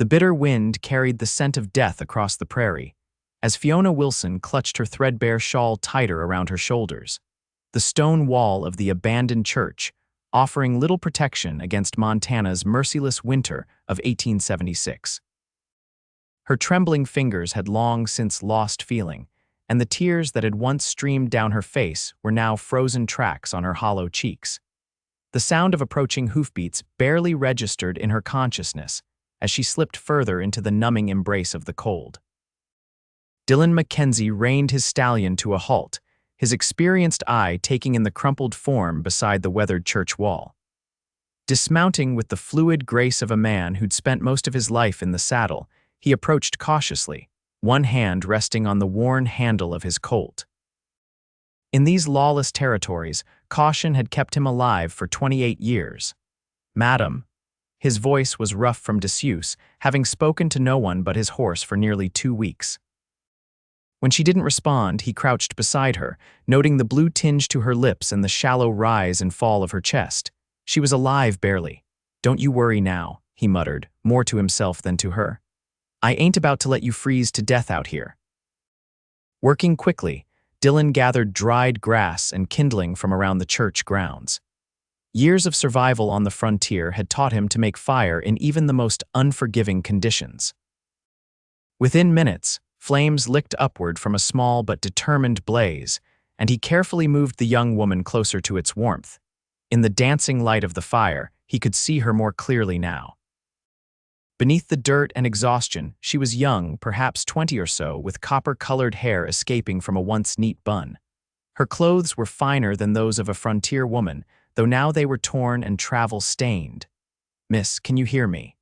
The bitter wind carried the scent of death across the prairie, as Fiona Wilson clutched her threadbare shawl tighter around her shoulders. The stone wall of the abandoned church, offering little protection against Montana's merciless winter of 1876. Her trembling fingers had long since lost feeling, and the tears that had once streamed down her face were now frozen tracks on her hollow cheeks. The sound of approaching hoofbeats barely registered in her consciousness as she slipped further into the numbing embrace of the cold. Dillon McKenzie reined his stallion to a halt, his experienced eye taking in the crumpled form beside the weathered church wall. Dismounting with the fluid grace of a man who'd spent most of his life in the saddle, he approached cautiously, one hand resting on the worn handle of his colt. In these lawless territories, caution had kept him alive for 28 years. "Madam." His voice was rough from disuse, having spoken to no one but his horse for nearly 2 weeks. When she didn't respond, he crouched beside her, noting the blue tinge to her lips and the shallow rise and fall of her chest. She was alive barely. "Don't you worry now," he muttered, more to himself than to her. "I ain't about to let you freeze to death out here." Working quickly, Dillon gathered dried grass and kindling from around the church grounds. Years of survival on the frontier had taught him to make fire in even the most unforgiving conditions. Within minutes, flames licked upward from a small but determined blaze, and he carefully moved the young woman closer to its warmth. In the dancing light of the fire, he could see her more clearly now. Beneath the dirt and exhaustion, she was young, perhaps 20 or so, with copper-colored hair escaping from a once neat bun. Her clothes were finer than those of a frontier woman, though now they were torn and travel-stained. "Miss, can you hear me?"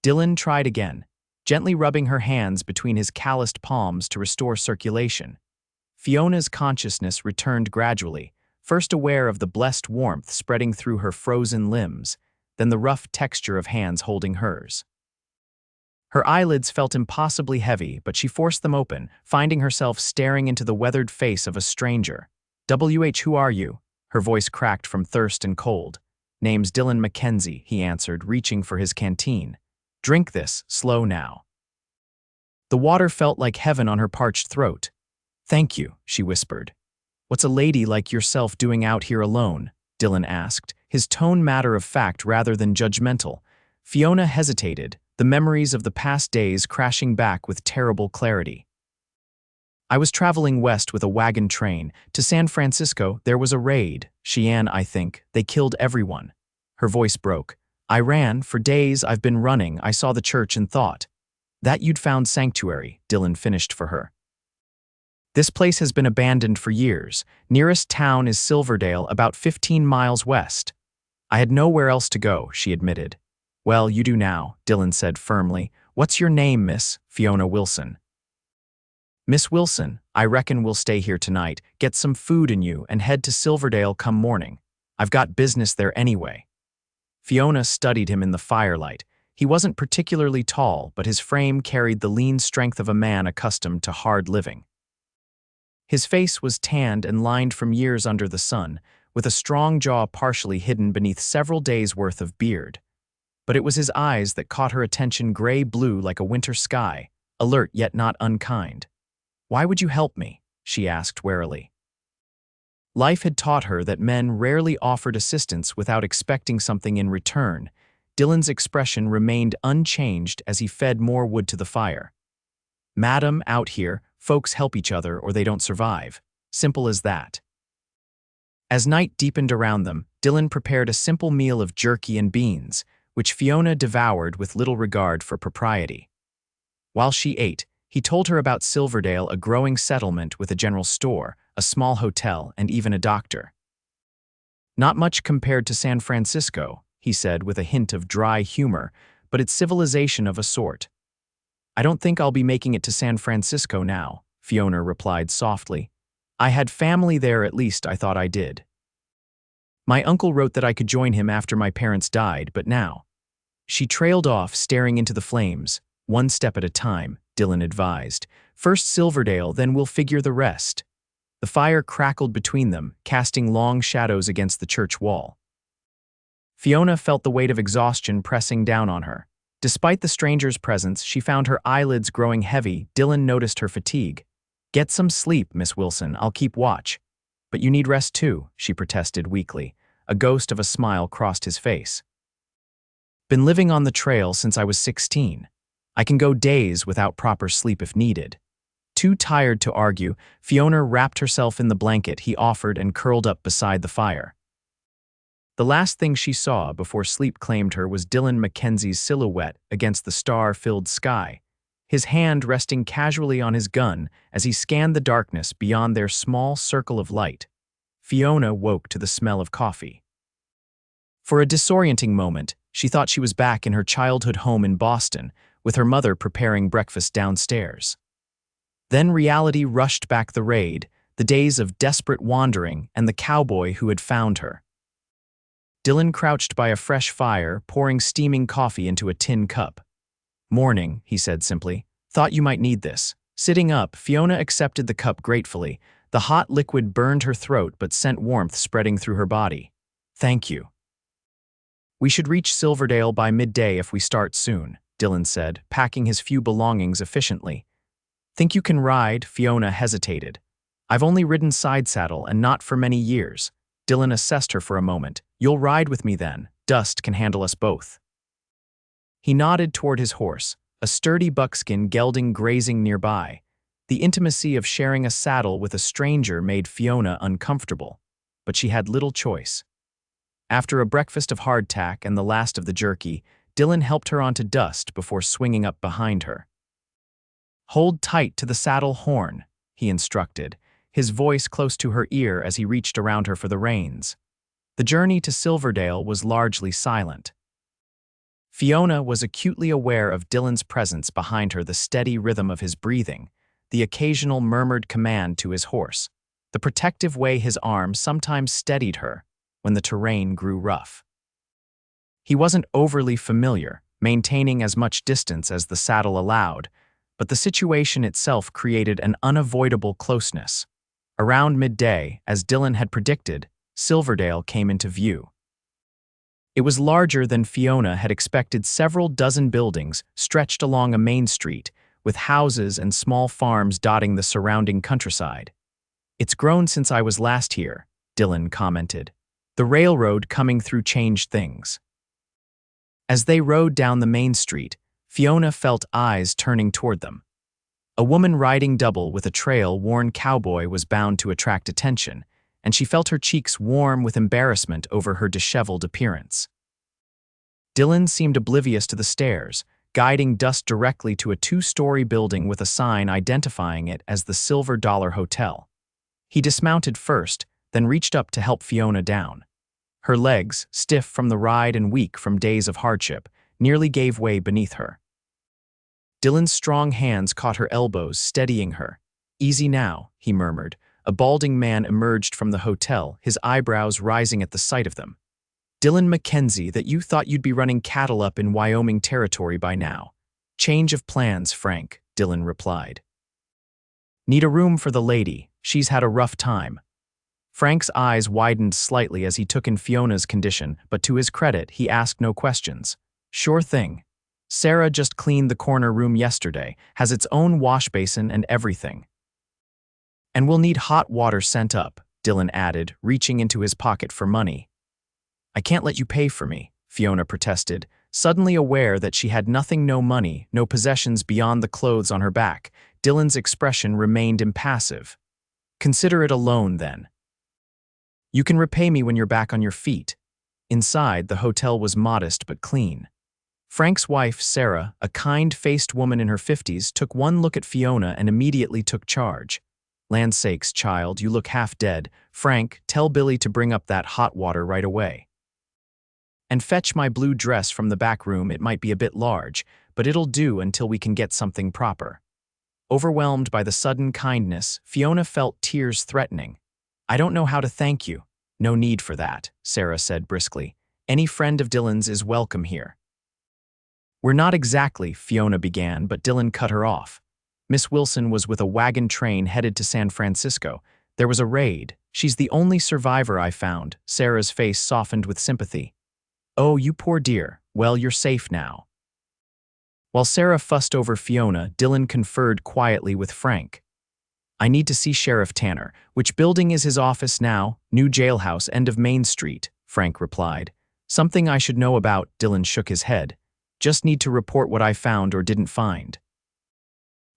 Dillon tried again, gently rubbing her hands between his calloused palms to restore circulation. Fiona's consciousness returned gradually, first aware of the blessed warmth spreading through her frozen limbs, then the rough texture of hands holding hers. Her eyelids felt impossibly heavy, but she forced them open, finding herself staring into the weathered face of a stranger. Who are you?" Her voice cracked from thirst and cold. "Name's Dillon McKenzie," he answered, reaching for his canteen. "Drink this, slow now." The water felt like heaven on her parched throat. "Thank you," she whispered. "What's a lady like yourself doing out here alone?" Dillon asked, his tone matter-of-fact rather than judgmental. Fiona hesitated, the memories of the past days crashing back with terrible clarity. "I was traveling west with a wagon train. To San Francisco, there was a raid. Cheyenne, I think. They killed everyone." Her voice broke. "I ran. For days I've been running. I saw the church and thought that you'd found sanctuary," Dillon finished for her. "This place has been abandoned for years. Nearest town is Silverdale, about 15 miles west." "I had nowhere else to go," she admitted. "Well, you do now," Dillon said firmly. "What's your name, Miss?" "Fiona Wilson." "Miss Wilson, I reckon we'll stay here tonight, get some food in you, and head to Silverdale come morning. I've got business there anyway." Fiona studied him in the firelight. He wasn't particularly tall, but his frame carried the lean strength of a man accustomed to hard living. His face was tanned and lined from years under the sun, with a strong jaw partially hidden beneath several days' worth of beard. But it was his eyes that caught her attention, gray-blue like a winter sky, alert yet not unkind. "Why would you help me?" she asked warily. Life had taught her that men rarely offered assistance without expecting something in return. Dillon's expression remained unchanged as he fed more wood to the fire. "Madam, out here, folks help each other or they don't survive. Simple as that." As night deepened around them, Dillon prepared a simple meal of jerky and beans, which Fiona devoured with little regard for propriety. While she ate, he told her about Silverdale, a growing settlement with a general store, a small hotel, and even a doctor. "Not much compared to San Francisco," he said with a hint of dry humor, "but it's civilization of a sort." "I don't think I'll be making it to San Francisco now," Fiona replied softly. "I had family there, at least I thought I did. My uncle wrote that I could join him after my parents died, but now—" She trailed off, staring into the flames. "One step at a time," Dillon advised. "First Silverdale, then we'll figure the rest." The fire crackled between them, casting long shadows against the church wall. Fiona felt the weight of exhaustion pressing down on her. Despite the stranger's presence, she found her eyelids growing heavy. Dillon noticed her fatigue. "Get some sleep, Miss Wilson. I'll keep watch." "But you need rest too," she protested weakly. A ghost of a smile crossed his face. "Been living on the trail since I was 16. I can go days without proper sleep if needed." Too tired to argue, Fiona wrapped herself in the blanket he offered and curled up beside the fire. The last thing she saw before sleep claimed her was Dillon McKenzie's silhouette against the star-filled sky, his hand resting casually on his gun as he scanned the darkness beyond their small circle of light. Fiona woke to the smell of coffee. For a disorienting moment, she thought she was back in her childhood home in Boston, with her mother preparing breakfast downstairs. Then reality rushed back the raid, the days of desperate wandering and the cowboy who had found her. Dillon crouched by a fresh fire, pouring steaming coffee into a tin cup. "Morning," he said simply. "Thought you might need this." Sitting up, Fiona accepted the cup gratefully. The hot liquid burned her throat but sent warmth spreading through her body. "Thank you." "We should reach Silverdale by midday if we start soon," Dillon said, packing his few belongings efficiently. "Think you can ride?" Fiona hesitated. "I've only ridden side saddle and not for many years." Dillon assessed her for a moment. "You'll ride with me then. Dust can handle us both." He nodded toward his horse, a sturdy buckskin gelding grazing nearby. The intimacy of sharing a saddle with a stranger made Fiona uncomfortable, but she had little choice. After a breakfast of hardtack and the last of the jerky, Dillon helped her onto Dust before swinging up behind her. "Hold tight to the saddle horn," he instructed, his voice close to her ear as he reached around her for the reins. The journey to Silverdale was largely silent. Fiona was acutely aware of Dillon's presence behind her, the steady rhythm of his breathing, the occasional murmured command to his horse, the protective way his arm sometimes steadied her when the terrain grew rough. He wasn't overly familiar, maintaining as much distance as the saddle allowed, but the situation itself created an unavoidable closeness. Around midday, as Dillon had predicted, Silverdale came into view. It was larger than Fiona had expected. Several dozen buildings stretched along a main street, with houses and small farms dotting the surrounding countryside. "It's grown since I was last here," Dillon commented. "The railroad coming through changed things." As they rode down the main street, Fiona felt eyes turning toward them. A woman riding double with a trail-worn cowboy was bound to attract attention, and she felt her cheeks warm with embarrassment over her disheveled appearance. Dillon seemed oblivious to the stairs, guiding Dust directly to a two-story building with a sign identifying it as the Silver Dollar Hotel. He dismounted first, then reached up to help Fiona down. Her legs, stiff from the ride and weak from days of hardship, nearly gave way beneath her. Dillon's strong hands caught her elbows, steadying her. "Easy now," he murmured. A balding man emerged from the hotel, his eyebrows rising at the sight of them. "Dillon McKenzie, that you thought you'd be running cattle up in Wyoming territory by now." "Change of plans, Frank," Dillon replied. "Need a room for the lady. She's had a rough time." Frank's eyes widened slightly as he took in Fiona's condition, but to his credit, he asked no questions. "Sure thing. Sarah just cleaned the corner room yesterday, has its own wash basin and everything. And we'll need hot water sent up," Dillon added, reaching into his pocket for money. "I can't let you pay for me," Fiona protested, suddenly aware that she had nothing, no money, no possessions beyond the clothes on her back. Dillon's expression remained impassive. "Consider it a loan, then. You can repay me when you're back on your feet." Inside, the hotel was modest but clean. Frank's wife, Sarah, a kind-faced woman in her 50s, took one look at Fiona and immediately took charge. "Land's sakes, child, you look half dead. Frank, tell Billy to bring up that hot water right away. And fetch my blue dress from the back room. It might be a bit large, but it'll do until we can get something proper." Overwhelmed by the sudden kindness, Fiona felt tears threatening. "I don't know how to thank you." "No need for that," Sarah said briskly. "Any friend of Dillon's is welcome here." "We're not exactly," Fiona began, but Dillon cut her off. "Miss Wilson was with a wagon train headed to San Francisco. There was a raid. She's the only survivor I found." Sarah's face softened with sympathy. "Oh, you poor dear. Well, you're safe now." While Sarah fussed over Fiona, Dillon conferred quietly with Frank. "I need to see Sheriff Tanner. Which building is his office now?" "New jailhouse, end of Main Street," Frank replied. "Something I should know about," Dillon shook his head. "Just need to report what I found or didn't find."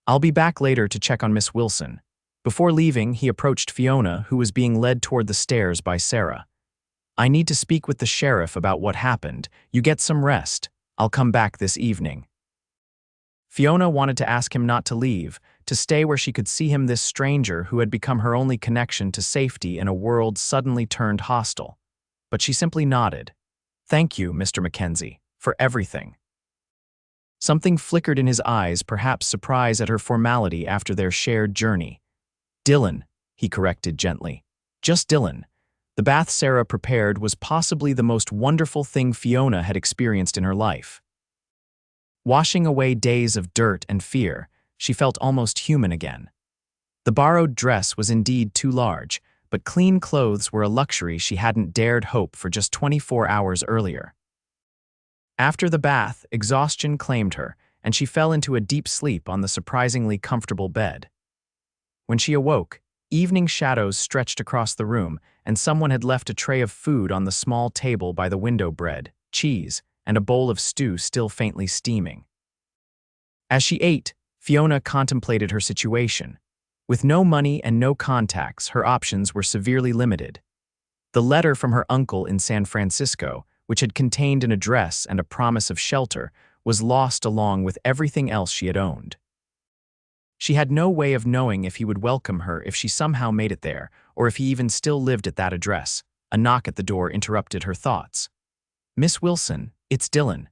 "I'll be back later to check on Miss Wilson." Before leaving, he approached Fiona, who was being led toward the stairs by Sarah. "I need to speak with the sheriff about what happened. You get some rest. I'll come back this evening." Fiona wanted to ask him not to leave, to stay where she could see him, this stranger who had become her only connection to safety in a world suddenly turned hostile. But she simply nodded. "Thank you, Mr. McKenzie, for everything." Something flickered in his eyes, perhaps surprise at her formality after their shared journey. "Dillon," he corrected gently. "Just Dillon." The bath Sarah prepared was possibly the most wonderful thing Fiona had experienced in her life. Washing away days of dirt and fear, she felt almost human again. The borrowed dress was indeed too large, but clean clothes were a luxury she hadn't dared hope for just 24 hours earlier. After the bath, exhaustion claimed her, and she fell into a deep sleep on the surprisingly comfortable bed. When she awoke, evening shadows stretched across the room, and someone had left a tray of food on the small table by the window: bread, cheese, and a bowl of stew still faintly steaming. As she ate, Fiona contemplated her situation. With no money and no contacts, her options were severely limited. The letter from her uncle in San Francisco, which had contained an address and a promise of shelter, was lost along with everything else she had owned. She had no way of knowing if he would welcome her if she somehow made it there, or if he even still lived at that address. A knock at the door interrupted her thoughts. "Miss Wilson, it's Dillon."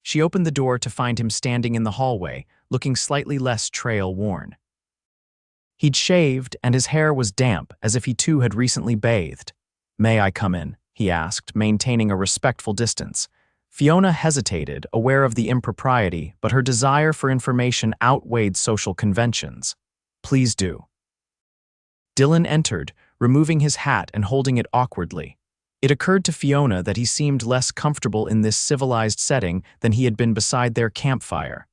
She opened the door to find him standing in the hallway, looking slightly less trail-worn. He'd shaved, and his hair was damp, as if he too had recently bathed. "May I come in?" he asked, maintaining a respectful distance. Fiona hesitated, aware of the impropriety, but her desire for information outweighed social conventions. "Please do." Dillon entered, removing his hat and holding it awkwardly. It occurred to Fiona that he seemed less comfortable in this civilized setting than he had been beside their campfire.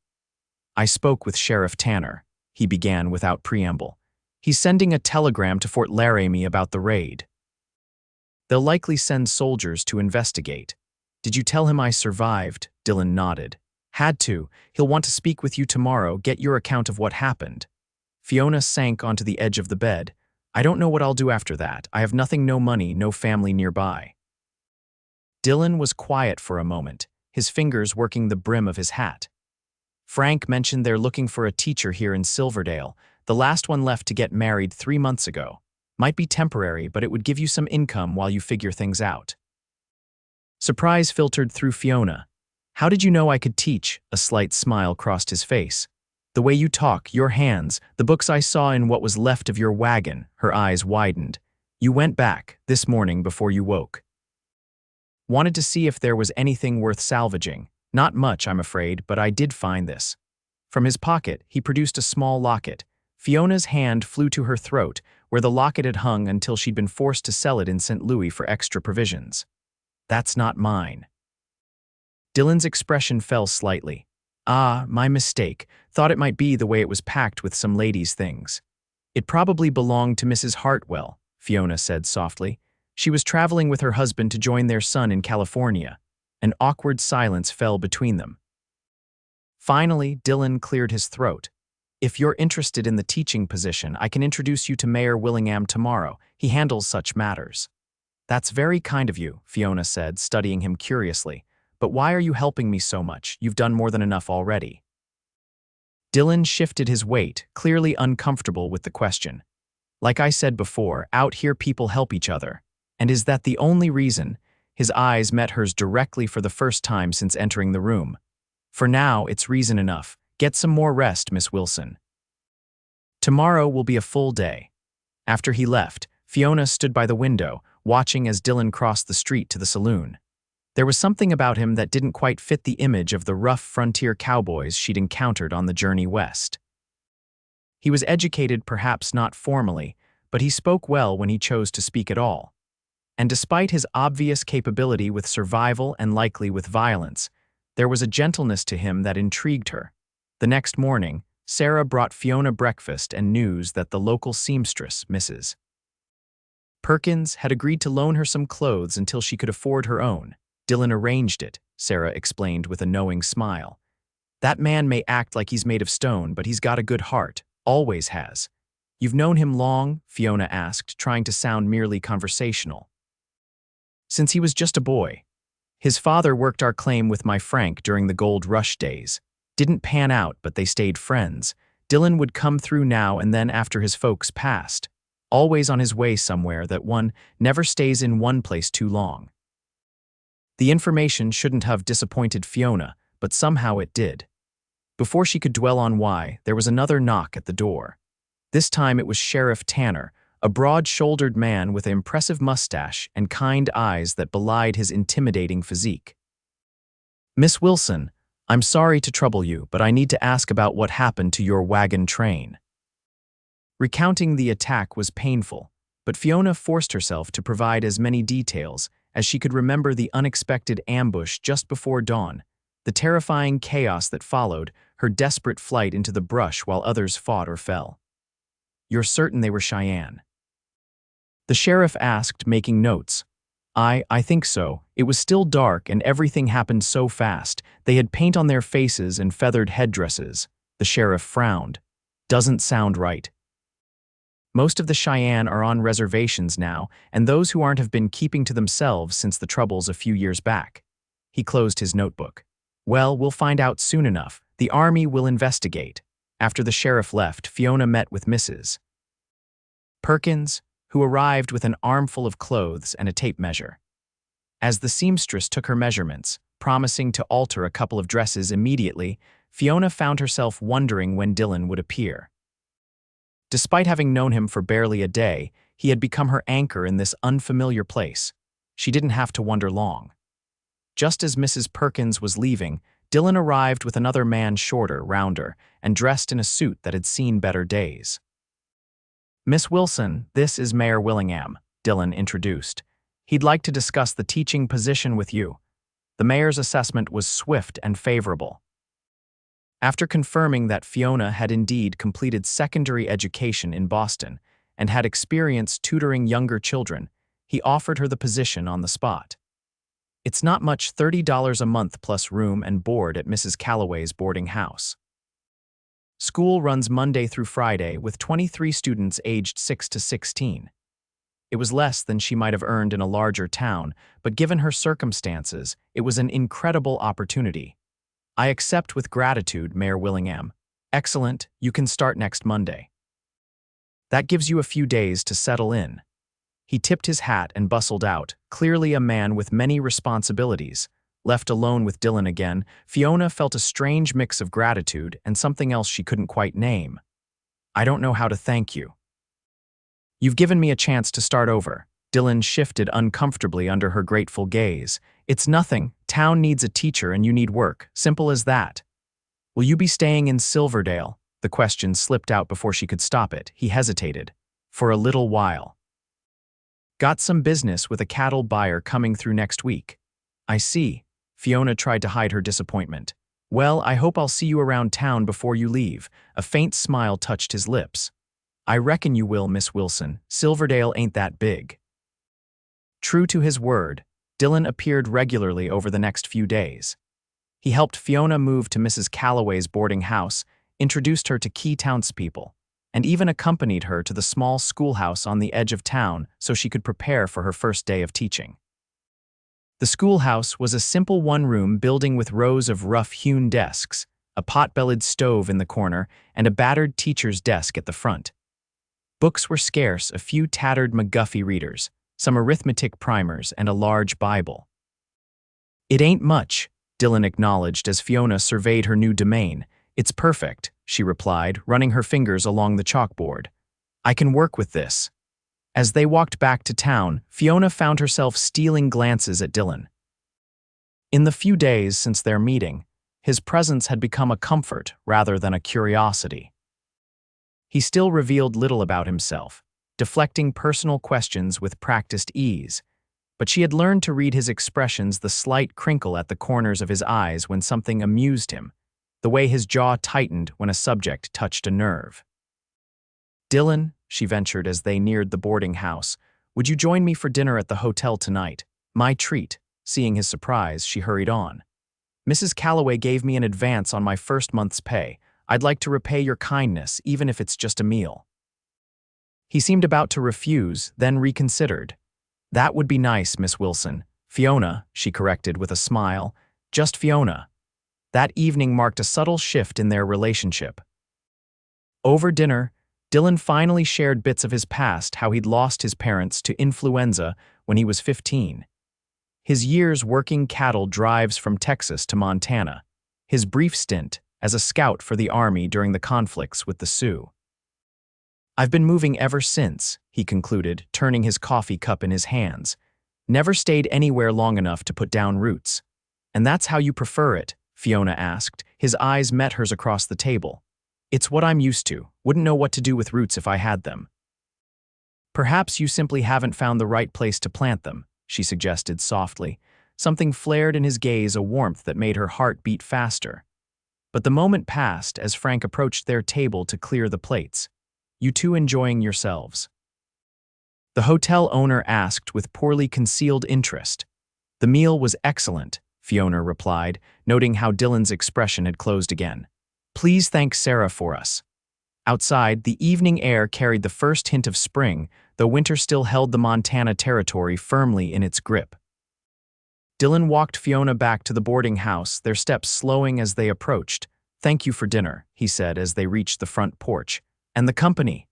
"I spoke with Sheriff Tanner," he began without preamble. "He's sending a telegram to Fort Laramie about the raid. They'll likely send soldiers to investigate." "Did you tell him I survived?" Dillon nodded. "Had to. He'll want to speak with you tomorrow, get your account of what happened." Fiona sank onto the edge of the bed. "I don't know what I'll do after that. I have nothing, no money, no family nearby." Dillon was quiet for a moment, his fingers working the brim of his hat. "Frank mentioned they're looking for a teacher here in Silverdale. The last one left to get married 3 months ago. Might be temporary, but it would give you some income while you figure things out." Surprise filtered through Fiona. "How did you know I could teach?" A slight smile crossed his face. "The way you talk, your hands, the books I saw in what was left of your wagon." Her eyes widened. "You went back, this morning before you woke." "Wanted to see if there was anything worth salvaging. Not much, I'm afraid, but I did find this." From his pocket, he produced a small locket. Fiona's hand flew to her throat, where the locket had hung until she'd been forced to sell it in St. Louis for extra provisions. "That's not mine." Dillon's expression fell slightly. "Ah, my mistake. Thought it might be the way it was packed with some ladies' things." "It probably belonged to Mrs. Hartwell," Fiona said softly. "She was traveling with her husband to join their son in California." An awkward silence fell between them. Finally, Dillon cleared his throat. "If you're interested in the teaching position, I can introduce you to Mayor Willingham tomorrow. He handles such matters." "That's very kind of you," Fiona said, studying him curiously. "But why are you helping me so much? You've done more than enough already." Dillon shifted his weight, clearly uncomfortable with the question. "Like I said before, out here people help each other. And is that the only reason?" His eyes met hers directly for the first time since entering the room. "For now, it's reason enough. Get some more rest, Miss Wilson. Tomorrow will be a full day." After he left, Fiona stood by the window, watching as Dillon crossed the street to the saloon. There was something about him that didn't quite fit the image of the rough frontier cowboys she'd encountered on the journey west. He was educated, perhaps not formally, but he spoke well when he chose to speak at all. And despite his obvious capability with survival and likely with violence, There was a gentleness to him that intrigued her. The next morning, Sarah brought Fiona breakfast and news that the local seamstress, Mrs. Perkins, had agreed to loan her some clothes until she could afford her own. Dillon arranged it, Sarah explained with a knowing smile. That man may act like he's made of stone, but he's got a good heart, always has. You've known him long? Fiona asked, trying to sound merely conversational. Since he was just a boy. His father worked our claim with my Frank during the gold rush days. Didn't pan out, but they stayed friends. Dillon would come through now and then after his folks passed. Always on his way somewhere, that one never stays in one place too long. The information shouldn't have disappointed Fiona, but somehow it did. Before she could dwell on why, there was another knock at the door. This time it was Sheriff Tanner, a broad-shouldered man with an impressive mustache and kind eyes that belied his intimidating physique. "Miss Wilson, I'm sorry to trouble you, but I need to ask about what happened to your wagon train." Recounting the attack was painful, but Fiona forced herself to provide as many details as she could remember: the unexpected ambush just before dawn, the terrifying chaos that followed, her desperate flight into the brush while others fought or fell. "You're certain they were Cheyenne?" the sheriff asked, making notes. I think so. It was still dark and everything happened so fast. They had paint on their faces and feathered headdresses." The sheriff frowned. "Doesn't sound right. Most of the Cheyenne are on reservations now, and those who aren't have been keeping to themselves since the troubles a few years back." He closed his notebook. "Well, we'll find out soon enough. The Army will investigate." After the sheriff left, Fiona met with Mrs. Perkins, who arrived with an armful of clothes and a tape measure. As the seamstress took her measurements, promising to alter a couple of dresses immediately, Fiona found herself wondering when Dillon would appear. Despite having known him for barely a day, he had become her anchor in this unfamiliar place. She didn't have to wonder long. Just as Mrs. Perkins was leaving, Dillon arrived with another man, shorter, rounder, and dressed in a suit that had seen better days. "Miss Wilson, this is Mayor Willingham," Dillon introduced. "He'd like to discuss the teaching position with you." The mayor's assessment was swift and favorable. After confirming that Fiona had indeed completed secondary education in Boston and had experience tutoring younger children, he offered her the position on the spot. "It's not much, $30 a month plus room and board at Mrs. Calloway's boarding house. School runs Monday through Friday with 23 students aged 6 to 16. It was less than she might have earned in a larger town, but given her circumstances, it was an incredible opportunity. "I accept with gratitude, Mayor Willingham." "Excellent, you can start next Monday. That gives you a few days to settle in." He tipped his hat and bustled out, clearly a man with many responsibilities. Left alone with Dillon again, Fiona felt a strange mix of gratitude and something else she couldn't quite name. "I don't know how to thank you. You've given me a chance to start over." Dillon shifted uncomfortably under her grateful gaze. "It's nothing. Town needs a teacher and you need work. Simple as that." "Will you be staying in Silverdale?" The question slipped out before she could stop it. He hesitated. "For a little while. Got some business with a cattle buyer coming through next week." "I see." Fiona tried to hide her disappointment. "Well, I hope I'll see you around town before you leave." A faint smile touched his lips. "I reckon you will, Miss Wilson. Silverdale ain't that big." True to his word, Dillon appeared regularly over the next few days. He helped Fiona move to Mrs. Calloway's boarding house, introduced her to key townspeople, and even accompanied her to the small schoolhouse on the edge of town so she could prepare for her first day of teaching. The schoolhouse was a simple one-room building with rows of rough-hewn desks, a pot-bellied stove in the corner, and a battered teacher's desk at the front. Books were scarce, a few tattered McGuffey readers, some arithmetic primers, and a large Bible. "It ain't much," Dillon acknowledged as Fiona surveyed her new domain. "It's perfect," she replied, running her fingers along the chalkboard. "I can work with this." As they walked back to town, Fiona found herself stealing glances at Dillon. In the few days since their meeting, his presence had become a comfort rather than a curiosity. He still revealed little about himself, deflecting personal questions with practiced ease, but she had learned to read his expressions, the slight crinkle at the corners of his eyes when something amused him, the way his jaw tightened when a subject touched a nerve. "Dillon," she ventured as they neared the boarding house, "would you join me for dinner at the hotel tonight? My treat." Seeing his surprise, she hurried on. "Mrs. Calloway gave me an advance on my first month's pay. I'd like to repay your kindness, even if it's just a meal." He seemed about to refuse, then reconsidered. "That would be nice, Miss Wilson. Fiona," she corrected with a smile. "Just Fiona." That evening marked a subtle shift in their relationship. Over dinner, Dillon finally shared bits of his past, how he'd lost his parents to influenza when he was 15. His years working cattle drives from Texas to Montana. His brief stint as a scout for the Army during the conflicts with the Sioux. "I've been moving ever since," he concluded, turning his coffee cup in his hands. "Never stayed anywhere long enough to put down roots." "And that's how you prefer it?" Fiona asked. His eyes met hers across the table. "It's what I'm used to. Wouldn't know what to do with roots if I had them." "Perhaps you simply haven't found the right place to plant them," she suggested softly. Something flared in his gaze, a warmth that made her heart beat faster. But the moment passed as Frank approached their table to clear the plates. "You two enjoying yourselves?" The hotel owner asked with poorly concealed interest. "The meal was excellent," Fiona replied, noting how Dillon's expression had closed again. "Please thank Sarah for us." Outside, the evening air carried the first hint of spring, though winter still held the Montana territory firmly in its grip. Dillon walked Fiona back to the boarding house, their steps slowing as they approached. "Thank you for dinner," he said as they reached the front porch. "And the company."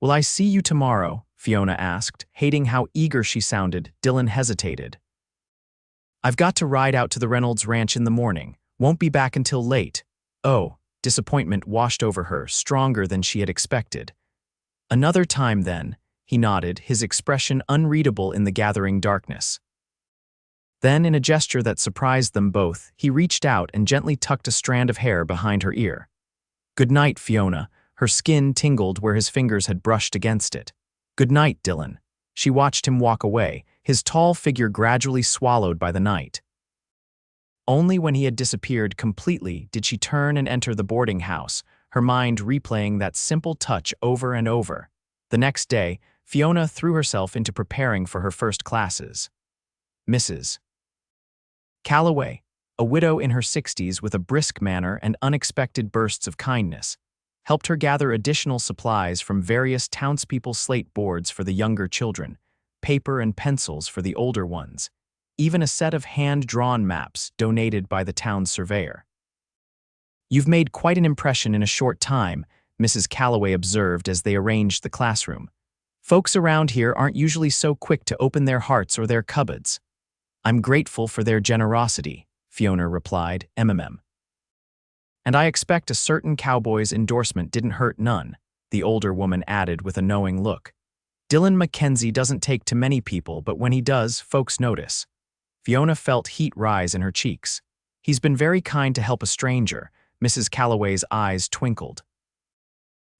"Will I see you tomorrow?" Fiona asked. Hating how eager she sounded, Dillon hesitated. "I've got to ride out to the Reynolds ranch in the morning. Won't be back until late." "Oh." Disappointment washed over her, stronger than she had expected. "Another time then," he nodded, his expression unreadable in the gathering darkness. Then, in a gesture that surprised them both, he reached out and gently tucked a strand of hair behind her ear. "Good night, Fiona." Her skin tingled where his fingers had brushed against it. "Good night, Dillon." She watched him walk away, his tall figure gradually swallowed by the night. Only when he had disappeared completely did she turn and enter the boarding house, her mind replaying that simple touch over and over. The next day, Fiona threw herself into preparing for her first classes. Mrs. Calloway, a widow in her 60s with a brisk manner and unexpected bursts of kindness, helped her gather additional supplies from various townspeople's slate boards for the younger children, paper and pencils for the older ones, even a set of hand-drawn maps donated by the town's surveyor. "You've made quite an impression in a short time," Mrs. Calloway observed as they arranged the classroom. "Folks around here aren't usually so quick to open their hearts or their cupboards." "I'm grateful for their generosity," Fiona replied, "MMM. And I expect a certain Cowboy's endorsement didn't hurt none," the older woman added with a knowing look. "Dillon McKenzie doesn't take to many people, but when he does, folks notice." Fiona felt heat rise in her cheeks. "He's been very kind to help a stranger." Mrs. Calloway's eyes twinkled.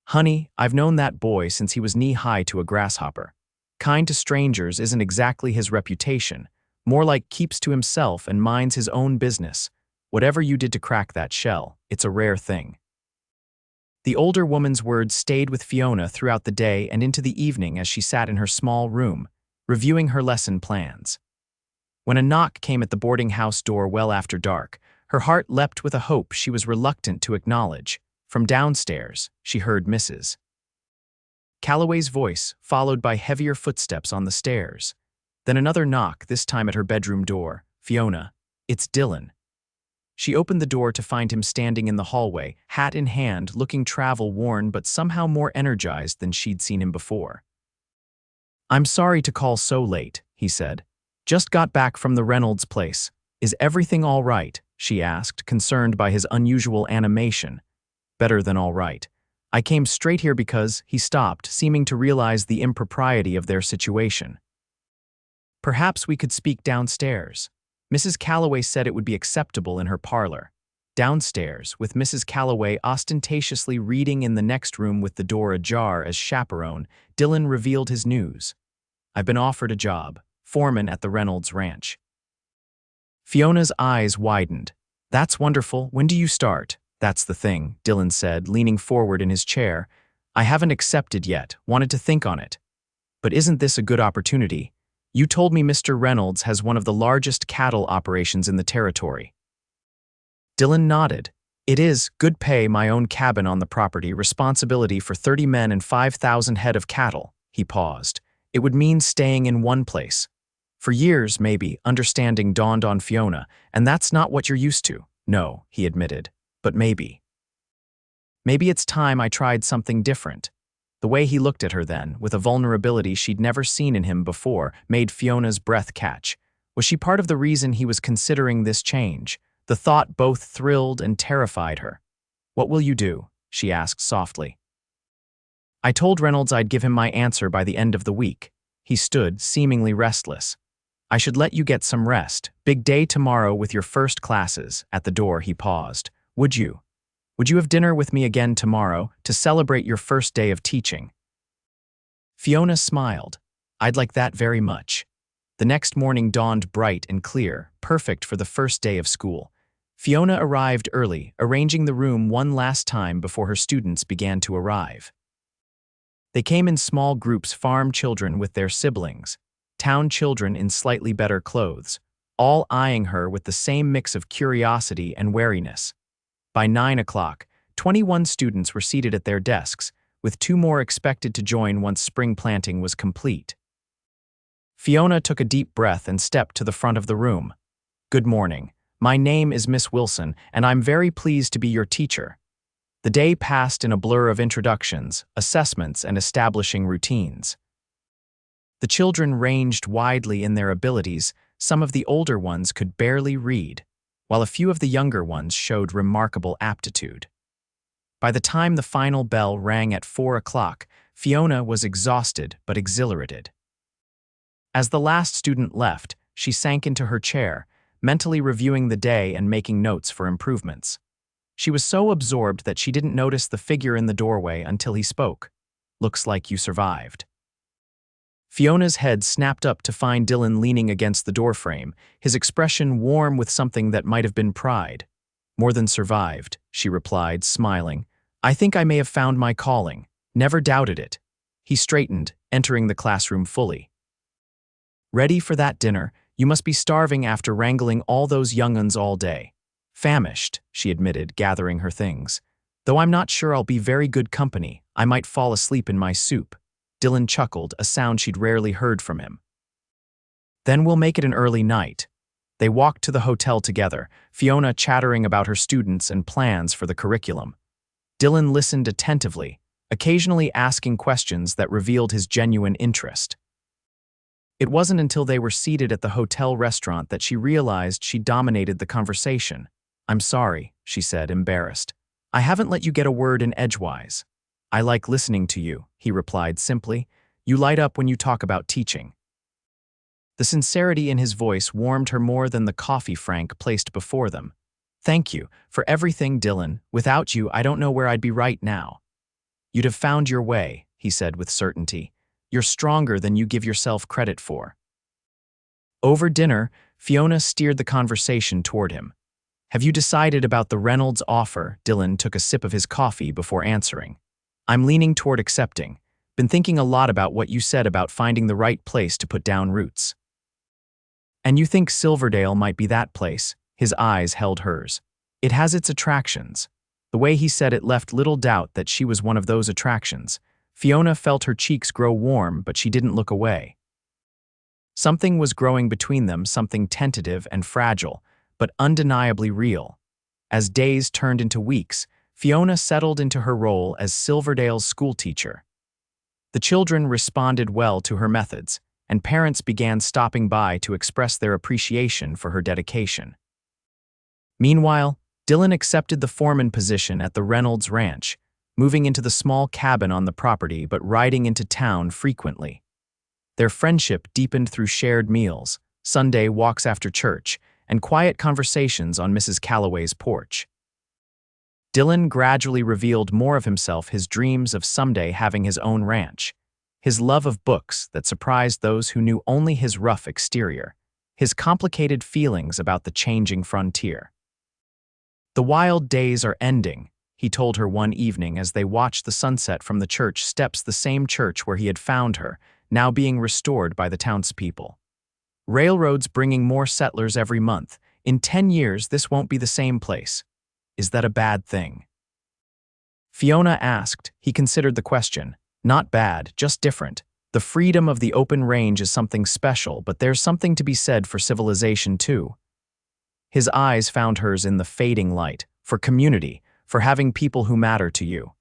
"Honey, I've known that boy since he was knee-high to a grasshopper. Kind to strangers isn't exactly his reputation, more like keeps to himself and minds his own business. Whatever you did to crack that shell, it's a rare thing." The older woman's words stayed with Fiona throughout the day and into the evening as she sat in her small room, reviewing her lesson plans. When a knock came at the boarding house door well after dark, her heart leapt with a hope she was reluctant to acknowledge. From downstairs, she heard Mrs. Calloway's voice, followed by heavier footsteps on the stairs. Then another knock, this time at her bedroom door. "Fiona, it's Dillon." She opened the door to find him standing in the hallway, hat in hand, looking travel-worn but somehow more energized than she'd seen him before. "I'm sorry to call so late," he said. "Just got back from the Reynolds place. Is everything all right?" she asked, concerned by his unusual animation. "Better than all right. I came straight here because," he stopped, seeming to realize the impropriety of their situation. "Perhaps we could speak downstairs." Mrs. Calloway said it would be acceptable in her parlor. Downstairs, with Mrs. Calloway ostentatiously reading in the next room with the door ajar as chaperone, Dillon revealed his news. "I've been offered a job, foreman at the Reynolds Ranch. Fiona's eyes widened. "That's wonderful. When do you start?" "That's the thing," Dillon said, leaning forward in his chair. "I haven't accepted yet, wanted to think on it. But isn't this a good opportunity? You told me Mr. Reynolds has one of the largest cattle operations in the territory." Dillon nodded. "It is, good pay, my own cabin on the property, responsibility for 30 men and 5,000 head of cattle." He paused. "It would mean staying in one place. For years, maybe, understanding dawned on Fiona, and that's not what you're used to." "No," he admitted, "but maybe. Maybe it's time I tried something different." The way he looked at her then, with a vulnerability she'd never seen in him before, made Fiona's breath catch. Was she part of the reason he was considering this change? The thought both thrilled and terrified her. "What will you do?" she asked softly. "I told Reynolds I'd give him my answer by the end of the week." He stood, seemingly restless. "I should let you get some rest. Big day tomorrow with your first classes." At the door, he paused. Would you have dinner with me again tomorrow to celebrate your first day of teaching?" Fiona smiled. "I'd like that very much." The next morning dawned bright and clear, perfect for the first day of school. Fiona arrived early, arranging the room one last time before her students began to arrive. They came in small groups: farm children with their siblings, town children in slightly better clothes, all eyeing her with the same mix of curiosity and wariness. By 9 o'clock, 21 students were seated at their desks, with 2 more expected to join once spring planting was complete. Fiona took a deep breath and stepped to the front of the room. "Good morning. My name is Miss Wilson, and I'm very pleased to be your teacher." The day passed in a blur of introductions, assessments, and establishing routines. The children ranged widely in their abilities. Some of the older ones could barely read, while a few of the younger ones showed remarkable aptitude. By the time the final bell rang at 4 o'clock, Fiona was exhausted but exhilarated. As the last student left, she sank into her chair, mentally reviewing the day and making notes for improvements. She was so absorbed that she didn't notice the figure in the doorway until he spoke. "Looks like you survived." Fiona's head snapped up to find Dillon leaning against the doorframe, his expression warm with something that might have been pride. "More than survived," she replied, smiling. "I think I may have found my calling. Never doubted it." He straightened, entering the classroom fully. "Ready for that dinner? You must be starving after wrangling all those young'uns all day." "Famished," she admitted, gathering her things. "Though I'm not sure I'll be very good company. I might fall asleep in my soup." Dillon chuckled, a sound she'd rarely heard from him. "Then we'll make it an early night." They walked to the hotel together, Fiona chattering about her students and plans for the curriculum. Dillon listened attentively, occasionally asking questions that revealed his genuine interest. It wasn't until they were seated at the hotel restaurant that she realized she dominated the conversation. "I'm sorry," she said, embarrassed. "I haven't let you get a word in edgewise." "I like listening to you," he replied simply. "You light up when you talk about teaching." The sincerity in his voice warmed her more than the coffee Frank placed before them. "Thank you for everything, Dillon. Without you, I don't know where I'd be right now." "You'd have found your way," he said with certainty. "You're stronger than you give yourself credit for." Over dinner, Fiona steered the conversation toward him. "Have you decided about the Reynolds offer?" Dillon took a sip of his coffee before answering. "I'm leaning toward accepting. Been thinking a lot about what you said about finding the right place to put down roots." "And you think Silverdale might be that place?" His eyes held hers. "It has its attractions." The way he said it left little doubt that she was one of those attractions. Fiona felt her cheeks grow warm, but she didn't look away. Something was growing between them, something tentative and fragile, but undeniably real. As days turned into weeks, Fiona settled into her role as Silverdale's schoolteacher. The children responded well to her methods, and parents began stopping by to express their appreciation for her dedication. Meanwhile, Dillon accepted the foreman position at the Reynolds Ranch, moving into the small cabin on the property but riding into town frequently. Their friendship deepened through shared meals, Sunday walks after church, and quiet conversations on Mrs. Calloway's porch. Dillon gradually revealed more of himself, his dreams of someday having his own ranch. his love of books that surprised those who knew only his rough exterior, his complicated feelings about the changing frontier. "The wild days are ending," he told her one evening as they watched the sunset from the church steps, the same church where he had found her, now being restored by the townspeople. "Railroads bringing more settlers every month. In 10 years, this won't be the same place. Is that a bad thing?" Fiona asked. He considered the question. "Not bad, just different. The freedom of the open range is something special, but there's something to be said for civilization too." His eyes found hers in the fading light, for community, for having people who matter to you.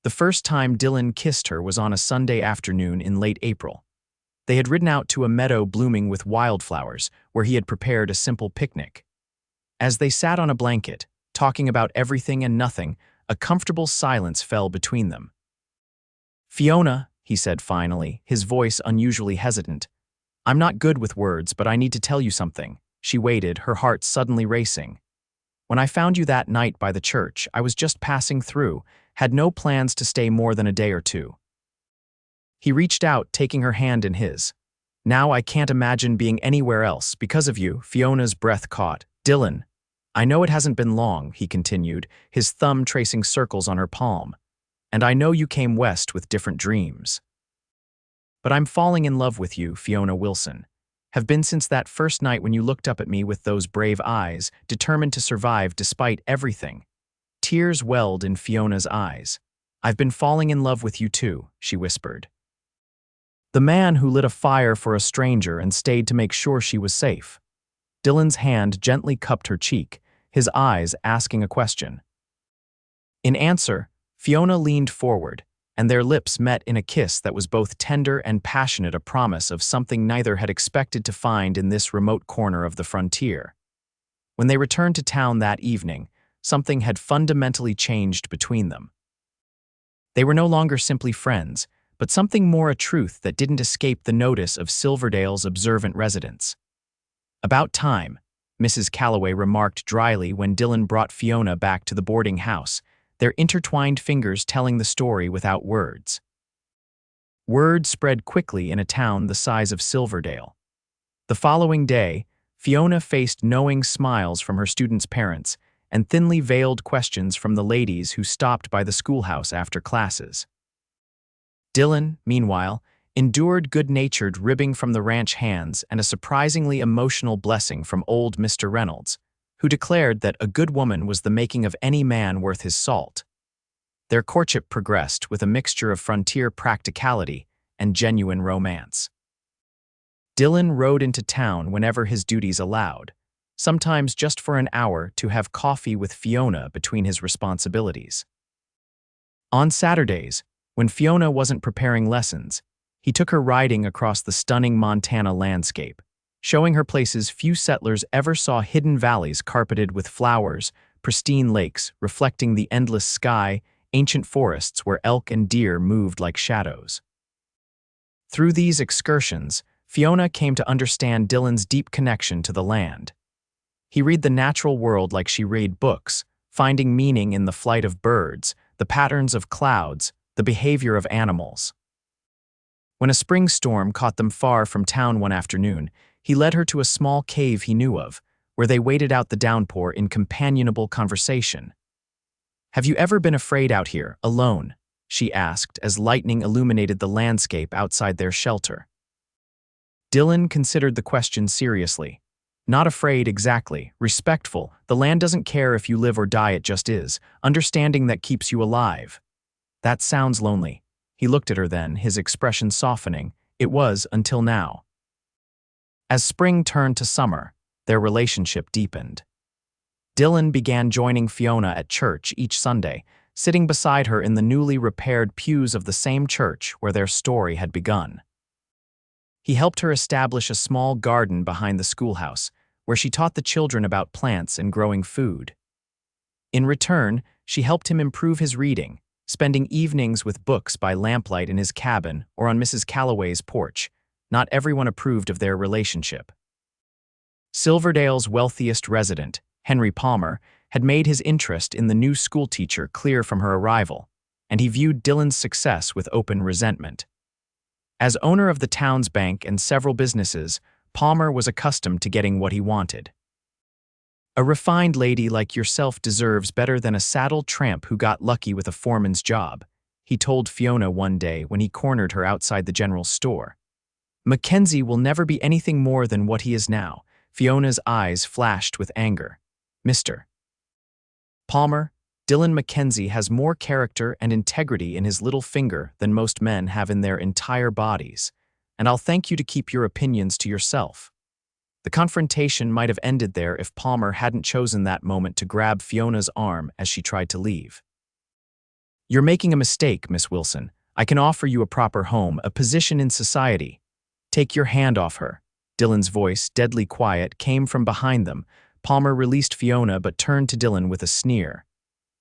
The first time Dillon kissed her was on a Sunday afternoon in late April. They had ridden out to a meadow blooming with wildflowers, where he had prepared a simple picnic. As they sat on a blanket, talking about everything and nothing, a comfortable silence fell between them. "Fiona," he said finally, his voice unusually hesitant, "I'm not good with words, but I need to tell you something." She waited, her heart suddenly racing. "When I found you that night by the church, I was just passing through, had no plans to stay more than a day or two." He reached out, taking her hand in his. "Now I can't imagine being anywhere else, because of you." Fiona's breath caught. "Dillon, I know it hasn't been long," he continued, his thumb tracing circles on her palm. "And I know you came west with different dreams. But I'm falling in love with you, Fiona Wilson. Have been since that first night when you looked up at me with those brave eyes, determined to survive despite everything." Tears welled in Fiona's eyes. "I've been falling in love with you too," she whispered. "The man who lit a fire for a stranger and stayed to make sure she was safe." Dillon's hand gently cupped her cheek, his eyes asking a question. In answer, Fiona leaned forward, and their lips met in a kiss that was both tender and passionate, a promise of something neither had expected to find in this remote corner of the frontier. When they returned to town that evening, something had fundamentally changed between them. They were no longer simply friends, but something more, a truth that didn't escape the notice of Silverdale's observant residents. "About time," Mrs. Calloway remarked dryly when Dillon brought Fiona back to the boarding house, their intertwined fingers telling the story without words. Word spread quickly in a town the size of Silverdale. The following day, Fiona faced knowing smiles from her students' parents and thinly veiled questions from the ladies who stopped by the schoolhouse after classes. Dillon, meanwhile, endured good-natured ribbing from the ranch hands and a surprisingly emotional blessing from old Mr. Reynolds, who declared that a good woman was the making of any man worth his salt. Their courtship progressed with a mixture of frontier practicality and genuine romance. Dillon rode into town whenever his duties allowed, sometimes just for an hour to have coffee with Fiona between his responsibilities. On Saturdays, when Fiona wasn't preparing lessons, he took her riding across the stunning Montana landscape, showing her places few settlers ever saw: hidden valleys carpeted with flowers, pristine lakes reflecting the endless sky, ancient forests where elk and deer moved like shadows. Through these excursions, Fiona came to understand Dillon's deep connection to the land. He read the natural world like she read books, finding meaning in the flight of birds, the patterns of clouds, the behavior of animals. When a spring storm caught them far from town one afternoon, he led her to a small cave he knew of, where they waited out the downpour in companionable conversation. "Have you ever been afraid out here, alone?" she asked as lightning illuminated the landscape outside their shelter. Dillon considered the question seriously. "Not afraid exactly, respectful. The land doesn't care if you live or die, it just is. Understanding that keeps you alive." "That sounds lonely." He looked at her then, his expression softening. It was, until now. As spring turned to summer, their relationship deepened. Dillon began joining Fiona at church each Sunday, sitting beside her in the newly repaired pews of the same church where their story had begun. He helped her establish a small garden behind the schoolhouse, where she taught the children about plants and growing food. In return, she helped him improve his reading, spending evenings with books by lamplight in his cabin or on Mrs. Calloway's porch. Not everyone approved of their relationship. Silverdale's wealthiest resident, Henry Palmer, had made his interest in the new schoolteacher clear from her arrival, and he viewed Dillon's success with open resentment. As owner of the town's bank and several businesses, Palmer was accustomed to getting what he wanted. A refined lady like yourself deserves better than a saddled tramp who got lucky with a foreman's job, he told Fiona one day when he cornered her outside the general store. Mackenzie will never be anything more than what he is now. Fiona's eyes flashed with anger. Mr. Palmer, Dillon McKenzie has more character and integrity in his little finger than most men have in their entire bodies, and I'll thank you to keep your opinions to yourself. The confrontation might have ended there if Palmer hadn't chosen that moment to grab Fiona's arm as she tried to leave. You're making a mistake, Miss Wilson. I can offer you a proper home, a position in society. Take your hand off her. Dillon's voice, deadly quiet, came from behind them. Palmer released Fiona but turned to Dillon with a sneer.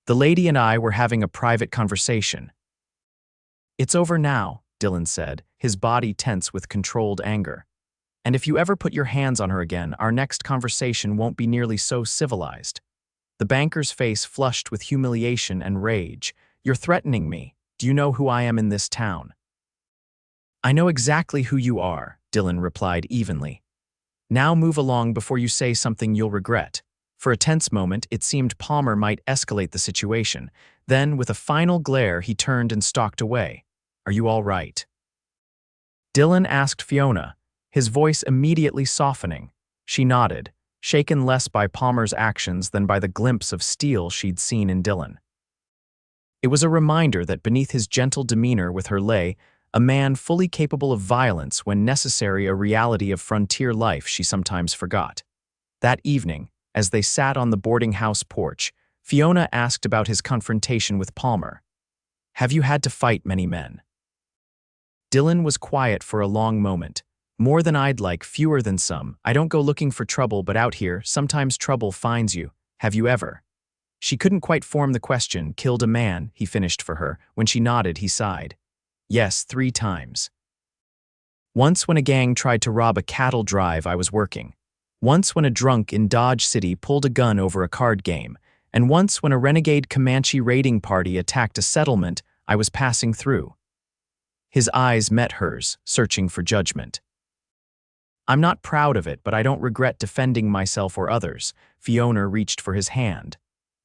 The lady and I were having a private conversation. It's over now, Dillon said, his body tense with controlled anger. And if you ever put your hands on her again, our next conversation won't be nearly so civilized. The banker's face flushed with humiliation and rage. You're threatening me. Do you know who I am in this town? I know exactly who you are, Dillon replied evenly. Now move along before you say something you'll regret. For a tense moment, it seemed Palmer might escalate the situation. Then, with a final glare, he turned and stalked away. Are you all right? Dillon asked Fiona, his voice immediately softening. She nodded, shaken less by Palmer's actions than by the glimpse of steel she'd seen in Dillon. It was a reminder that beneath his gentle demeanor with her lay a man fully capable of violence when necessary, a reality of frontier life she sometimes forgot. That evening, as they sat on the boarding house porch, Fiona asked about his confrontation with Palmer. Have you had to fight many men? Dillon was quiet for a long moment. More than I'd like, fewer than some. I don't go looking for trouble, but out here, sometimes trouble finds you. Have you ever? She couldn't quite form the question. Killed a man, he finished for her. When she nodded, he sighed. Yes, 3 times. Once when a gang tried to rob a cattle drive I was working. Once when a drunk in Dodge City pulled a gun over a card game. And once when a renegade Comanche raiding party attacked a settlement I was passing through. His eyes met hers, searching for judgment. I'm not proud of it, but I don't regret defending myself or others. Fiona reached for his hand.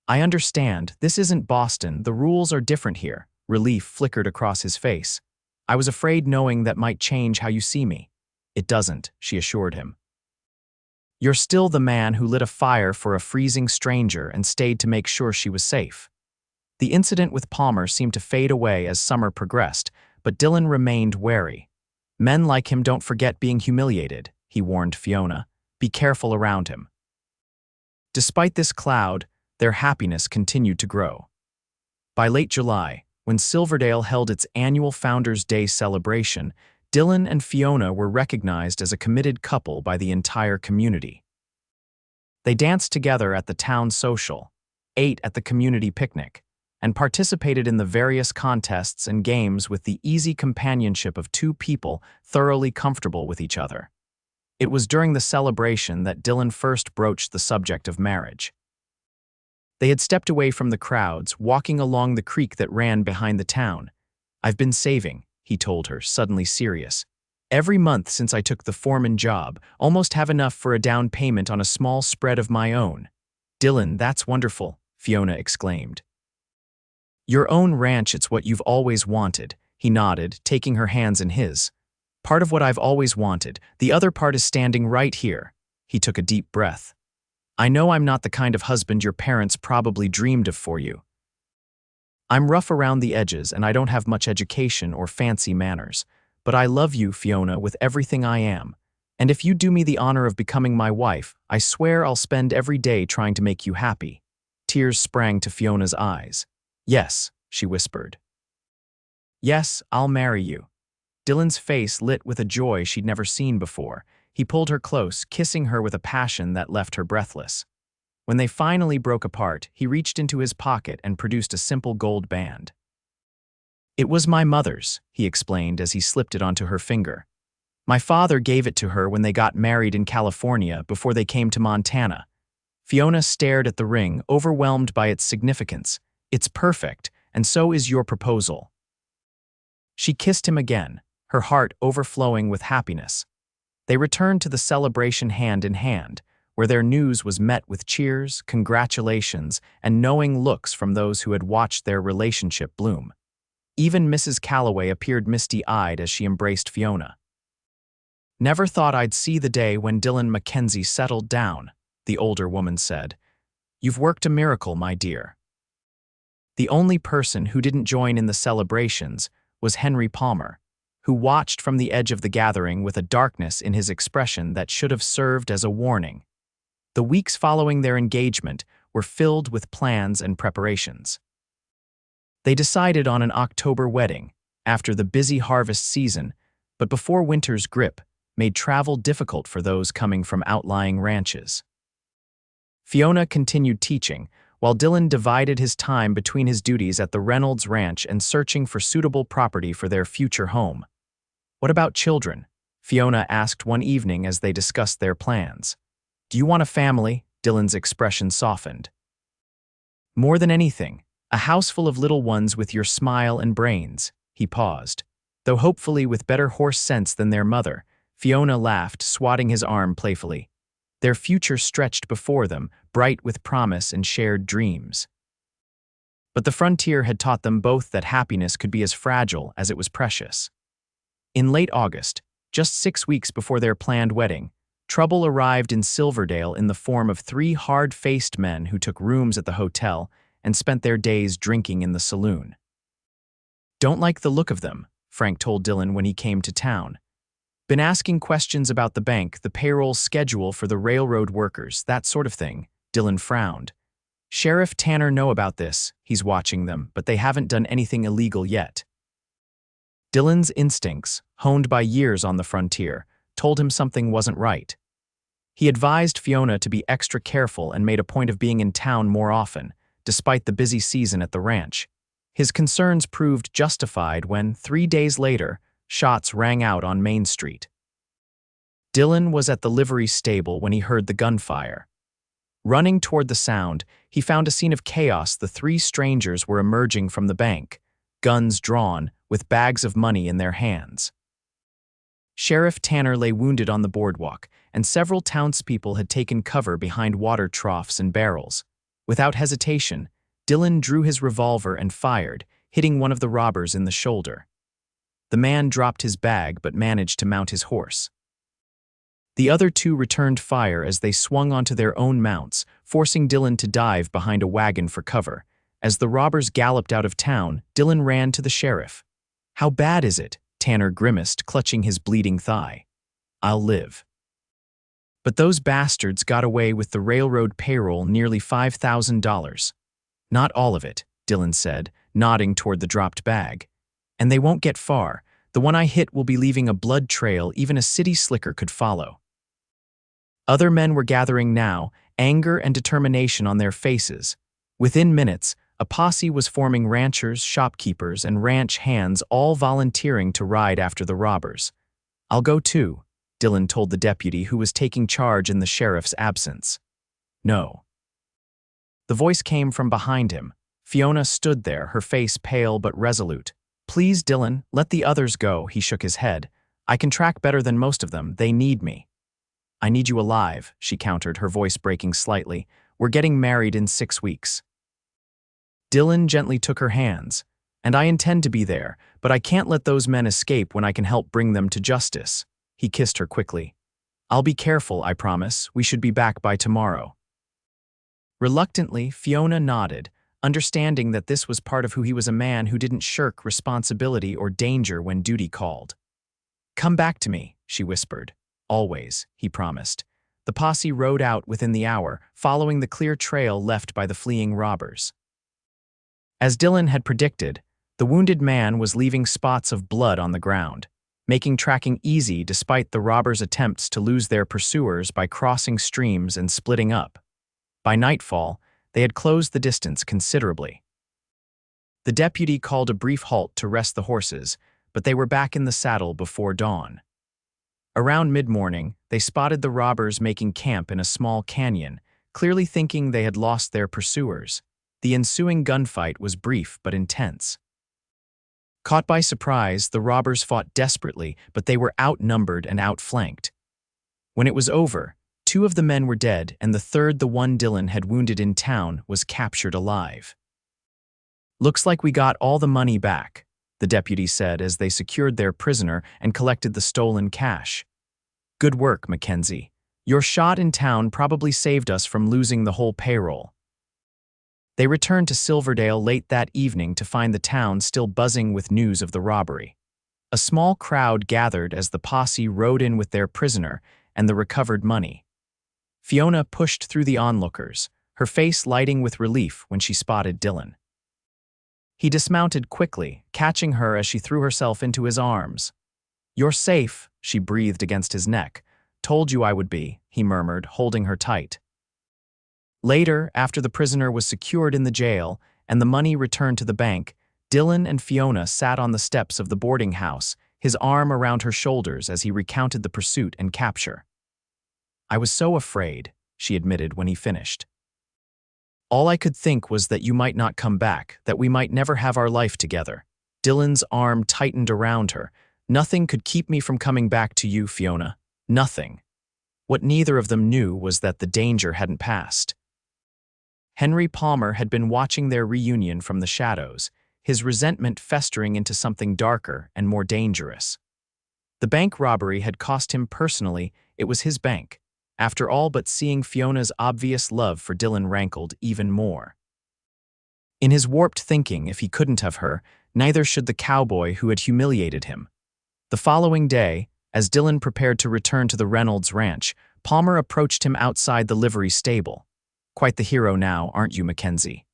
I understand, this isn't Boston, the rules are different here. Relief flickered across his face. I was afraid knowing that might change how you see me. It doesn't, she assured him. You're still the man who lit a fire for a freezing stranger and stayed to make sure she was safe. The incident with Palmer seemed to fade away as summer progressed, but Dillon remained wary. Men like him don't forget being humiliated, he warned Fiona. Be careful around him. Despite this cloud, their happiness continued to grow. By late July, when Silverdale held its annual Founders' Day celebration, Dillon and Fiona were recognized as a committed couple by the entire community. They danced together at the town social, ate at the community picnic, and participated in the various contests and games with the easy companionship of 2 people thoroughly comfortable with each other. It was during the celebration that Dillon first broached the subject of marriage. They had stepped away from the crowds, walking along the creek that ran behind the town. I've been saving, he told her, suddenly serious. Every month since I took the foreman job, almost have enough for a down payment on a small spread of my own. Dillon, that's wonderful, Fiona exclaimed. Your own ranch, it's what you've always wanted, he nodded, taking her hands in his. Part of what I've always wanted, the other part is standing right here. He took a deep breath. I know I'm not the kind of husband your parents probably dreamed of for you. I'm rough around the edges and I don't have much education or fancy manners, but I love you, Fiona, with everything I am. And if you do me the honor of becoming my wife, I swear I'll spend every day trying to make you happy. Tears sprang to Fiona's eyes. Yes, she whispered. Yes, I'll marry you. Dillon's face lit with a joy she'd never seen before. He pulled her close, kissing her with a passion that left her breathless. When they finally broke apart, he reached into his pocket and produced a simple gold band. It was my mother's, he explained as he slipped it onto her finger. My father gave it to her when they got married in California before they came to Montana. Fiona stared at the ring, overwhelmed by its significance. It's perfect, and so is your proposal. She kissed him again, her heart overflowing with happiness. They returned to the celebration hand in hand, where their news was met with cheers, congratulations, and knowing looks from those who had watched their relationship bloom. Even Mrs. Calloway appeared misty-eyed as she embraced Fiona. "Never thought I'd see the day when Dillon McKenzie settled down," the older woman said. "You've worked a miracle, my dear." The only person who didn't join in the celebrations was Henry Palmer, who watched from the edge of the gathering with a darkness in his expression that should have served as a warning. The weeks following their engagement were filled with plans and preparations. They decided on an October wedding, after the busy harvest season, but before winter's grip made travel difficult for those coming from outlying ranches. Fiona continued teaching, while Dillon divided his time between his duties at the Reynolds Ranch and searching for suitable property for their future home. "What about children?" Fiona asked one evening as they discussed their plans. "Do you want a family?" Dillon's expression softened. "More than anything, a house full of little ones with your smile and brains." He paused. Though hopefully with better horse sense than their mother, Fiona laughed, swatting his arm playfully. Their future stretched before them, bright with promise and shared dreams. But the frontier had taught them both that happiness could be as fragile as it was precious. In late August, just 6 weeks before their planned wedding, trouble arrived in Silverdale in the form of 3 hard-faced men who took rooms at the hotel and spent their days drinking in the saloon. "Don't like the look of them," Frank told Dillon when he came to town. "Been asking questions about the bank, the payroll schedule for the railroad workers, that sort of thing." Dillon frowned. "Sheriff Tanner know about this, he's watching them, but they haven't done anything illegal yet." Dillon's instincts, honed by years on the frontier, told him something wasn't right. He advised Fiona to be extra careful and made a point of being in town more often, despite the busy season at the ranch. His concerns proved justified when, 3 days later, shots rang out on Main Street. Dillon was at the livery stable when he heard the gunfire. Running toward the sound, he found a scene of chaos. The 3 strangers were emerging from the bank, guns drawn, with bags of money in their hands. Sheriff Tanner lay wounded on the boardwalk, and several townspeople had taken cover behind water troughs and barrels. Without hesitation, Dillon drew his revolver and fired, hitting one of the robbers in the shoulder. The man dropped his bag but managed to mount his horse. The other 2 returned fire as they swung onto their own mounts, forcing Dillon to dive behind a wagon for cover. As the robbers galloped out of town, Dillon ran to the sheriff. "How bad is it?" Tanner grimaced, clutching his bleeding thigh. "I'll live." "But those bastards got away with the railroad payroll, nearly $5,000. "Not all of it," Dillon said, nodding toward the dropped bag. "And they won't get far. The one I hit will be leaving a blood trail even a city slicker could follow." Other men were gathering now, anger and determination on their faces. Within minutes, a posse was forming, ranchers, shopkeepers, and ranch hands all volunteering to ride after the robbers. "I'll go too," Dillon told the deputy who was taking charge in the sheriff's absence. "No." The voice came from behind him. Fiona stood there, her face pale but resolute. "Please, Dillon, let the others go." He shook his head. "I can track better than most of them. They need me." "I need you alive," she countered, her voice breaking slightly. "We're getting married in 6 weeks." Dillon gently took her hands. "And I intend to be there, but I can't let those men escape when I can help bring them to justice." He kissed her quickly. "I'll be careful, I promise. We should be back by tomorrow." Reluctantly, Fiona nodded, understanding that this was part of who he was, a man who didn't shirk responsibility or danger when duty called. "Come back to me," she whispered. "Always," he promised. The posse rode out within the hour, following the clear trail left by the fleeing robbers. As Dillon had predicted, the wounded man was leaving spots of blood on the ground, making tracking easy despite the robbers' attempts to lose their pursuers by crossing streams and splitting up. By nightfall, they had closed the distance considerably. The deputy called a brief halt to rest the horses, but they were back in the saddle before dawn. Around mid-morning, they spotted the robbers making camp in a small canyon, clearly thinking they had lost their pursuers. The ensuing gunfight was brief but intense. Caught by surprise, the robbers fought desperately, but they were outnumbered and outflanked. When it was over, 2 of the men were dead, and the third, the one Dillon had wounded in town, was captured alive. "Looks like we got all the money back," the deputy said as they secured their prisoner and collected the stolen cash. "Good work, McKenzie. Your shot in town probably saved us from losing the whole payroll." They returned to Silverdale late that evening to find the town still buzzing with news of the robbery. A small crowd gathered as the posse rode in with their prisoner and the recovered money. Fiona pushed through the onlookers, her face lighting with relief when she spotted Dillon. He dismounted quickly, catching her as she threw herself into his arms. "You're safe," she breathed against his neck. "Told you I would be," he murmured, holding her tight. Later, after the prisoner was secured in the jail and the money returned to the bank, Dillon and Fiona sat on the steps of the boarding house, his arm around her shoulders as he recounted the pursuit and capture. "I was so afraid," she admitted when he finished. "All I could think was that you might not come back, that we might never have our life together." Dillon's arm tightened around her. "Nothing could keep me from coming back to you, Fiona. Nothing." What neither of them knew was that the danger hadn't passed. Henry Palmer had been watching their reunion from the shadows, his resentment festering into something darker and more dangerous. The bank robbery had cost him personally. It was his bank. After all, but seeing Fiona's obvious love for Dillon rankled even more. In his warped thinking, if he couldn't have her, neither should the cowboy who had humiliated him. The following day, as Dillon prepared to return to the Reynolds ranch, Palmer approached him outside the livery stable. "Quite the hero now, aren't you, McKenzie?"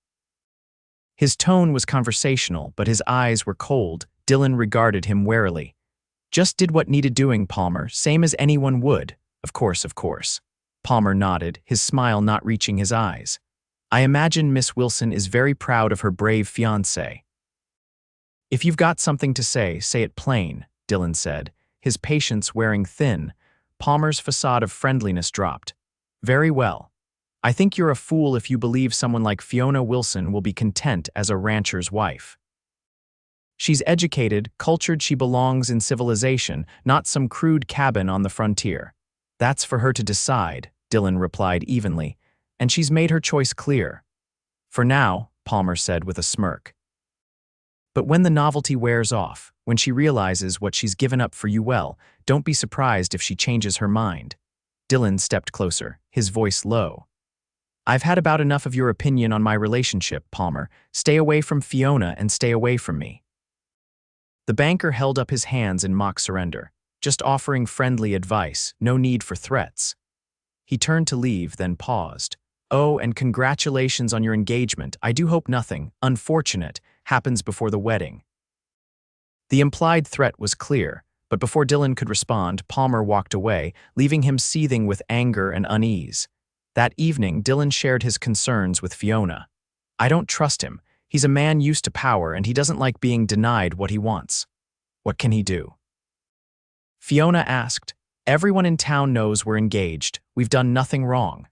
His tone was conversational, but his eyes were cold. Dillon regarded him warily. "Just did what needed doing, Palmer, same as anyone would." Of course, of course." Palmer nodded, his smile not reaching his eyes. "I imagine Miss Wilson is very proud of her brave fiancé." "If you've got something to say it plain," Dillon said, his patience wearing thin. Palmer's facade of friendliness dropped. "Very well. I think you're a fool if you believe someone like Fiona Wilson will be content as a rancher's wife. She's educated, cultured, she belongs in civilization, not some crude cabin on the frontier. That's for her to decide," Dillon replied evenly, "and she's made her choice clear." "For now," Palmer said with a smirk. "But when the novelty wears off, when she realizes what she's given up for you, well, don't be surprised if she changes her mind." Dillon stepped closer, his voice low. "I've had about enough of your opinion on my relationship, Palmer. Stay away from Fiona and stay away from me." The banker held up his hands in mock surrender. "Just offering friendly advice, no need for threats." He turned to leave, then paused. "Oh, and congratulations on your engagement. I do hope nothing unfortunate happens before the wedding." The implied threat was clear, but before Dillon could respond, Palmer walked away, leaving him seething with anger and unease. That evening, Dillon shared his concerns with Fiona. "I don't trust him. He's a man used to power, and he doesn't like being denied what he wants. What can he do?" Fiona asked. "Everyone in town knows we're engaged. We've done nothing wrong."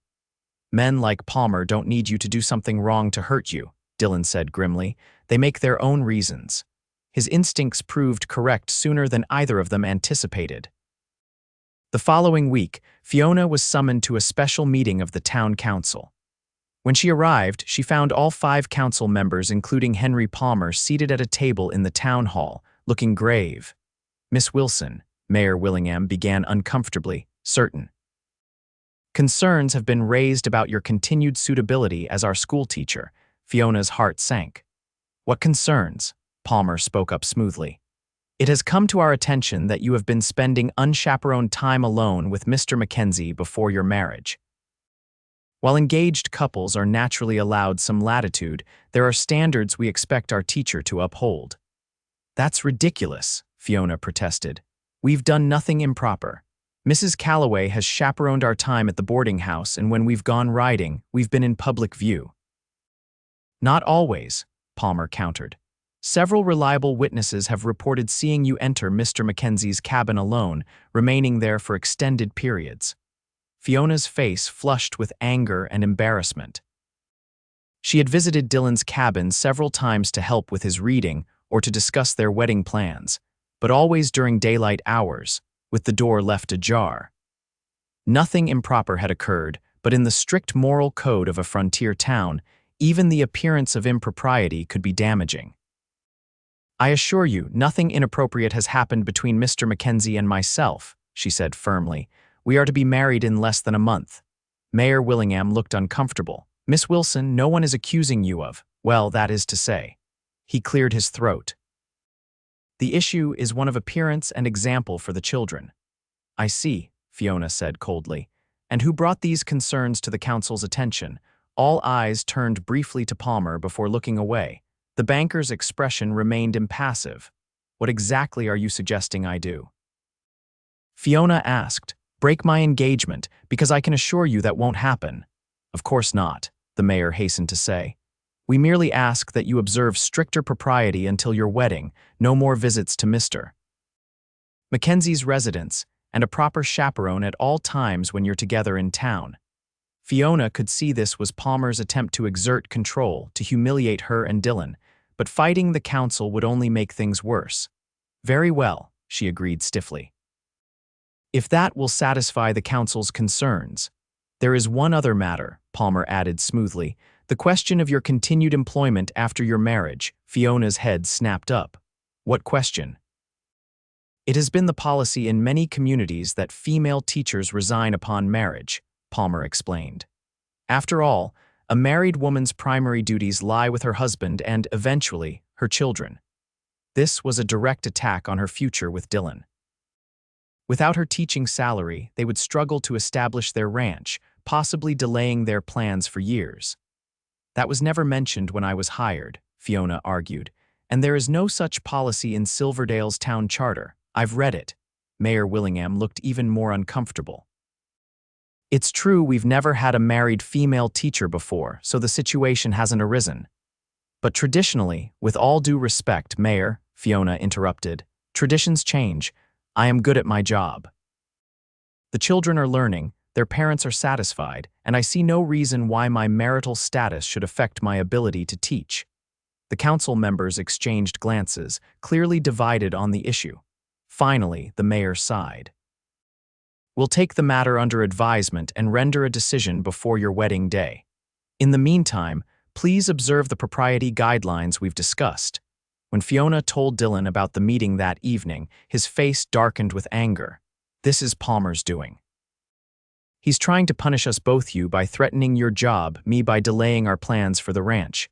"Men like Palmer don't need you to do something wrong to hurt you," Dillon said grimly. "They make their own reasons." His instincts proved correct sooner than either of them anticipated. The following week, Fiona was summoned to a special meeting of the town council. When she arrived, she found all 5 council members, including Henry Palmer, seated at a table in the town hall, looking grave. "Miss Wilson," Mayor Willingham began uncomfortably, certain. "Concerns have been raised about your continued suitability as our schoolteacher." Fiona's heart sank. "What concerns?" Palmer spoke up smoothly. "It has come to our attention that you have been spending unchaperoned time alone with Mr. McKenzie before your marriage. While engaged couples are naturally allowed some latitude, there are standards we expect our teacher to uphold." "That's ridiculous," Fiona protested. "We've done nothing improper. Mrs. Calloway has chaperoned our time at the boarding house, and when we've gone riding, we've been in public view." "Not always," Palmer countered. "Several reliable witnesses have reported seeing you enter Mr. McKenzie's cabin alone, remaining there for extended periods." Fiona's face flushed with anger and embarrassment. She had visited Dillon's cabin several times to help with his reading, or to discuss their wedding plans, but always during daylight hours, with the door left ajar. Nothing improper had occurred, but in the strict moral code of a frontier town, even the appearance of impropriety could be damaging. "I assure you, nothing inappropriate has happened between Mr. McKenzie and myself," she said firmly. "We are to be married in less than a month." Mayor Willingham looked uncomfortable. "Miss Wilson, no one is accusing you of, well, that is to say." He cleared his throat. "The issue is one of appearance and example for the children." "I see," Fiona said coldly. "And who brought these concerns to the council's attention?" All eyes turned briefly to Palmer before looking away. The banker's expression remained impassive. "What exactly are you suggesting I do?" Fiona asked. "Break my engagement, because I can assure you that won't happen." "Of course not," the mayor hastened to say. "We merely ask that you observe stricter propriety until your wedding, no more visits to Mr. Mackenzie's residence, and a proper chaperone at all times when you're together in town." Fiona could see this was Palmer's attempt to exert control, to humiliate her and Dillon, but fighting the council would only make things worse. "Very well," she agreed stiffly. "If that will satisfy the council's concerns. There is one other matter," Palmer added smoothly, "the question of your continued employment after your marriage." Fiona's head snapped up. "What question?" "It has been the policy in many communities that female teachers resign upon marriage," Palmer explained. "After all, a married woman's primary duties lie with her husband and, eventually, her children." This was a direct attack on her future with Dillon. Without her teaching salary, they would struggle to establish their ranch, possibly delaying their plans for years. "That was never mentioned when I was hired," Fiona argued, "and there is no such policy in Silverdale's town charter. I've read it." Mayor Willingham looked even more uncomfortable. "It's true we've never had a married female teacher before, so the situation hasn't arisen. But traditionally, with all due respect, Mayor," Fiona interrupted, "traditions change. I am good at my job. The children are learning, their parents are satisfied, and I see no reason why my marital status should affect my ability to teach." The council members exchanged glances, clearly divided on the issue. Finally, the mayor sighed. "We'll take the matter under advisement and render a decision before your wedding day. In the meantime, please observe the propriety guidelines we've discussed." When Fiona told Dillon about the meeting that evening, his face darkened with anger. "This is Palmer's doing. He's trying to punish us both, you by threatening your job, me by delaying our plans for the ranch."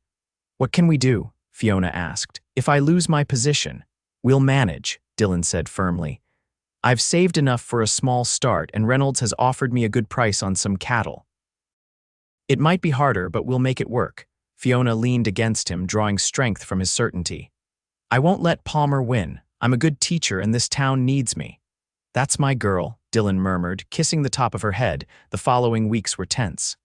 "What can we do?" Fiona asked. "If I lose my position." "We'll manage," Dillon said firmly. "I've saved enough for a small start, and Reynolds has offered me a good price on some cattle. It might be harder, but we'll make it work." Fiona leaned against him, drawing strength from his certainty. "I won't let Palmer win. I'm a good teacher and this town needs me." "That's my girl," Dillon murmured, kissing the top of her head. The following weeks were tense.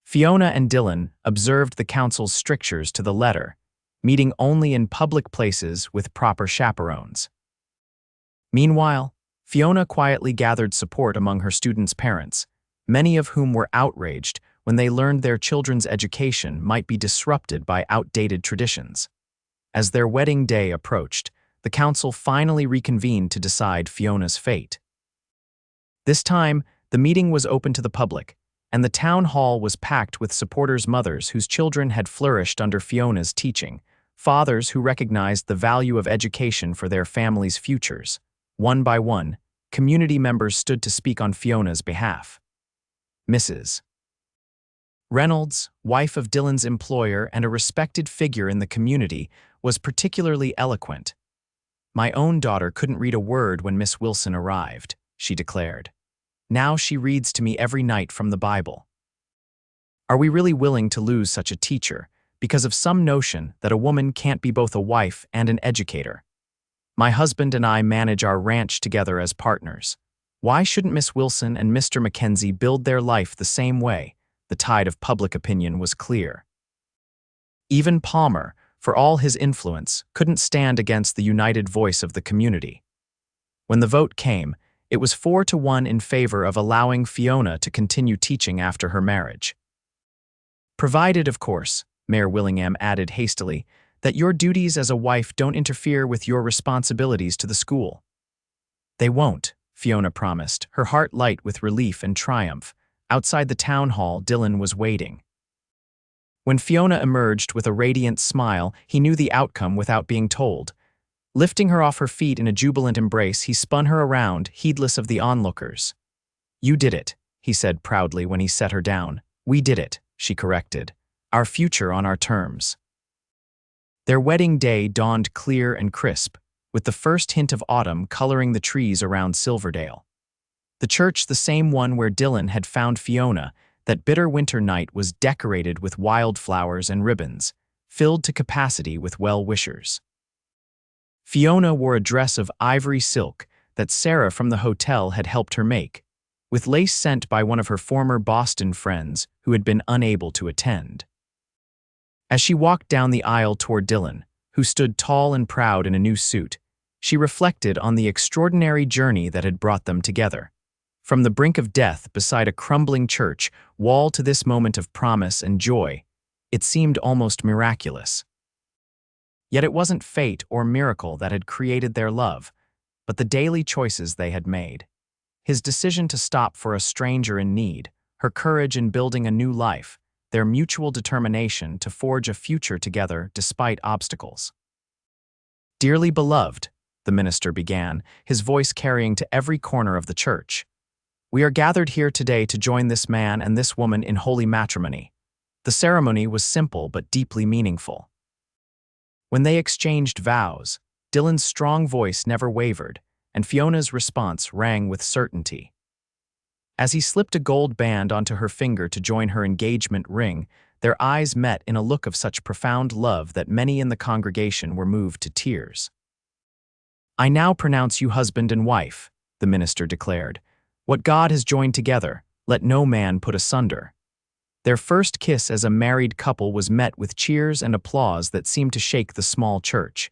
Fiona and Dillon observed the council's strictures to the letter, meeting only in public places with proper chaperones. Meanwhile, Fiona quietly gathered support among her students' parents, many of whom were outraged when they learned their children's education might be disrupted by outdated traditions. As their wedding day approached, the council finally reconvened to decide Fiona's fate. This time, the meeting was open to the public, and the town hall was packed with supporters' mothers whose children had flourished under Fiona's teaching, fathers who recognized the value of education for their families' futures. One by one, community members stood to speak on Fiona's behalf. Mrs. Reynolds, wife of Dillon's employer and a respected figure in the community, was particularly eloquent. "My own daughter couldn't read a word when Miss Wilson arrived," she declared. "Now she reads to me every night from the Bible. Are we really willing to lose such a teacher because of some notion that a woman can't be both a wife and an educator? My husband and I manage our ranch together as partners. Why shouldn't Miss Wilson and Mr. McKenzie build their life the same way?" The tide of public opinion was clear. Even Palmer, for all his influence, couldn't stand against the united voice of the community. When the vote came, it was 4-1 in favor of allowing Fiona to continue teaching after her marriage. Provided, of course, Mayor Willingham added hastily, that your duties as a wife don't interfere with your responsibilities to the school." "They won't," Fiona promised, her heart light with relief and triumph. Outside the town hall, Dillon was waiting. When Fiona emerged with a radiant smile, he knew the outcome without being told. Lifting her off her feet in a jubilant embrace, he spun her around, heedless of the onlookers. "You did it," he said proudly when he set her down. "We did it," she corrected. "Our future on our terms." Their wedding day dawned clear and crisp, with the first hint of autumn coloring the trees around Silverdale. The church, the same one where Dillon had found Fiona, that bitter winter night, was decorated with wildflowers and ribbons, filled to capacity with well-wishers. Fiona wore a dress of ivory silk that Sarah from the hotel had helped her make, with lace sent by one of her former Boston friends who had been unable to attend. As she walked down the aisle toward Dillon, who stood tall and proud in a new suit, she reflected on the extraordinary journey that had brought them together. From the brink of death beside a crumbling church wall to this moment of promise and joy, it seemed almost miraculous. Yet it wasn't fate or miracle that had created their love, but the daily choices they had made. His decision to stop for a stranger in need, her courage in building a new life, their mutual determination to forge a future together despite obstacles. "Dearly beloved," the minister began, his voice carrying to every corner of the church, "we are gathered here today to join this man and this woman in holy matrimony." The ceremony was simple but deeply meaningful. When they exchanged vows, Dillon's strong voice never wavered, and Fiona's response rang with certainty. As he slipped a gold band onto her finger to join her engagement ring, their eyes met in a look of such profound love that many in the congregation were moved to tears. "I now pronounce you husband and wife," the minister declared. "What God has joined together, let no man put asunder." Their first kiss as a married couple was met with cheers and applause that seemed to shake the small church.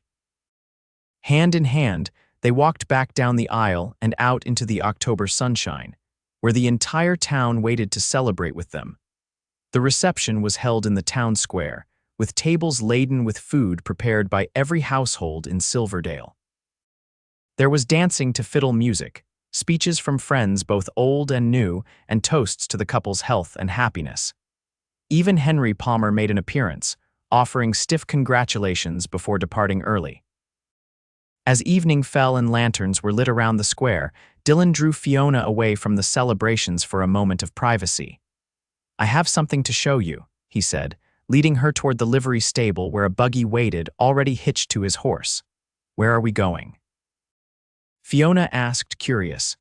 Hand in hand, they walked back down the aisle and out into the October sunshine, where the entire town waited to celebrate with them. The reception was held in the town square, with tables laden with food prepared by every household in Silverdale. There was dancing to fiddle music, speeches from friends both old and new, and toasts to the couple's health and happiness. Even Henry Palmer made an appearance, offering stiff congratulations before departing early. As evening fell and lanterns were lit around the square, Dillon drew Fiona away from the celebrations for a moment of privacy. "I have something to show you," he said, leading her toward the livery stable where a buggy waited, already hitched to his horse. "Where are we going?" Fiona asked, curious.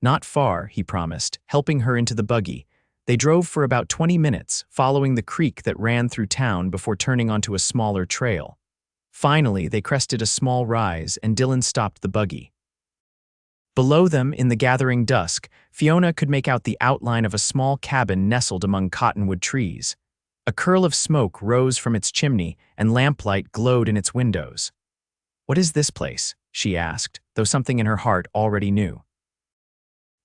"Not far," he promised, helping her into the buggy. They drove for about 20 minutes, following the creek that ran through town before turning onto a smaller trail. Finally, they crested a small rise, and Dillon stopped the buggy. Below them, in the gathering dusk, Fiona could make out the outline of a small cabin nestled among cottonwood trees. A curl of smoke rose from its chimney, and lamplight glowed in its windows. "What is this place?" she asked, though something in her heart already knew.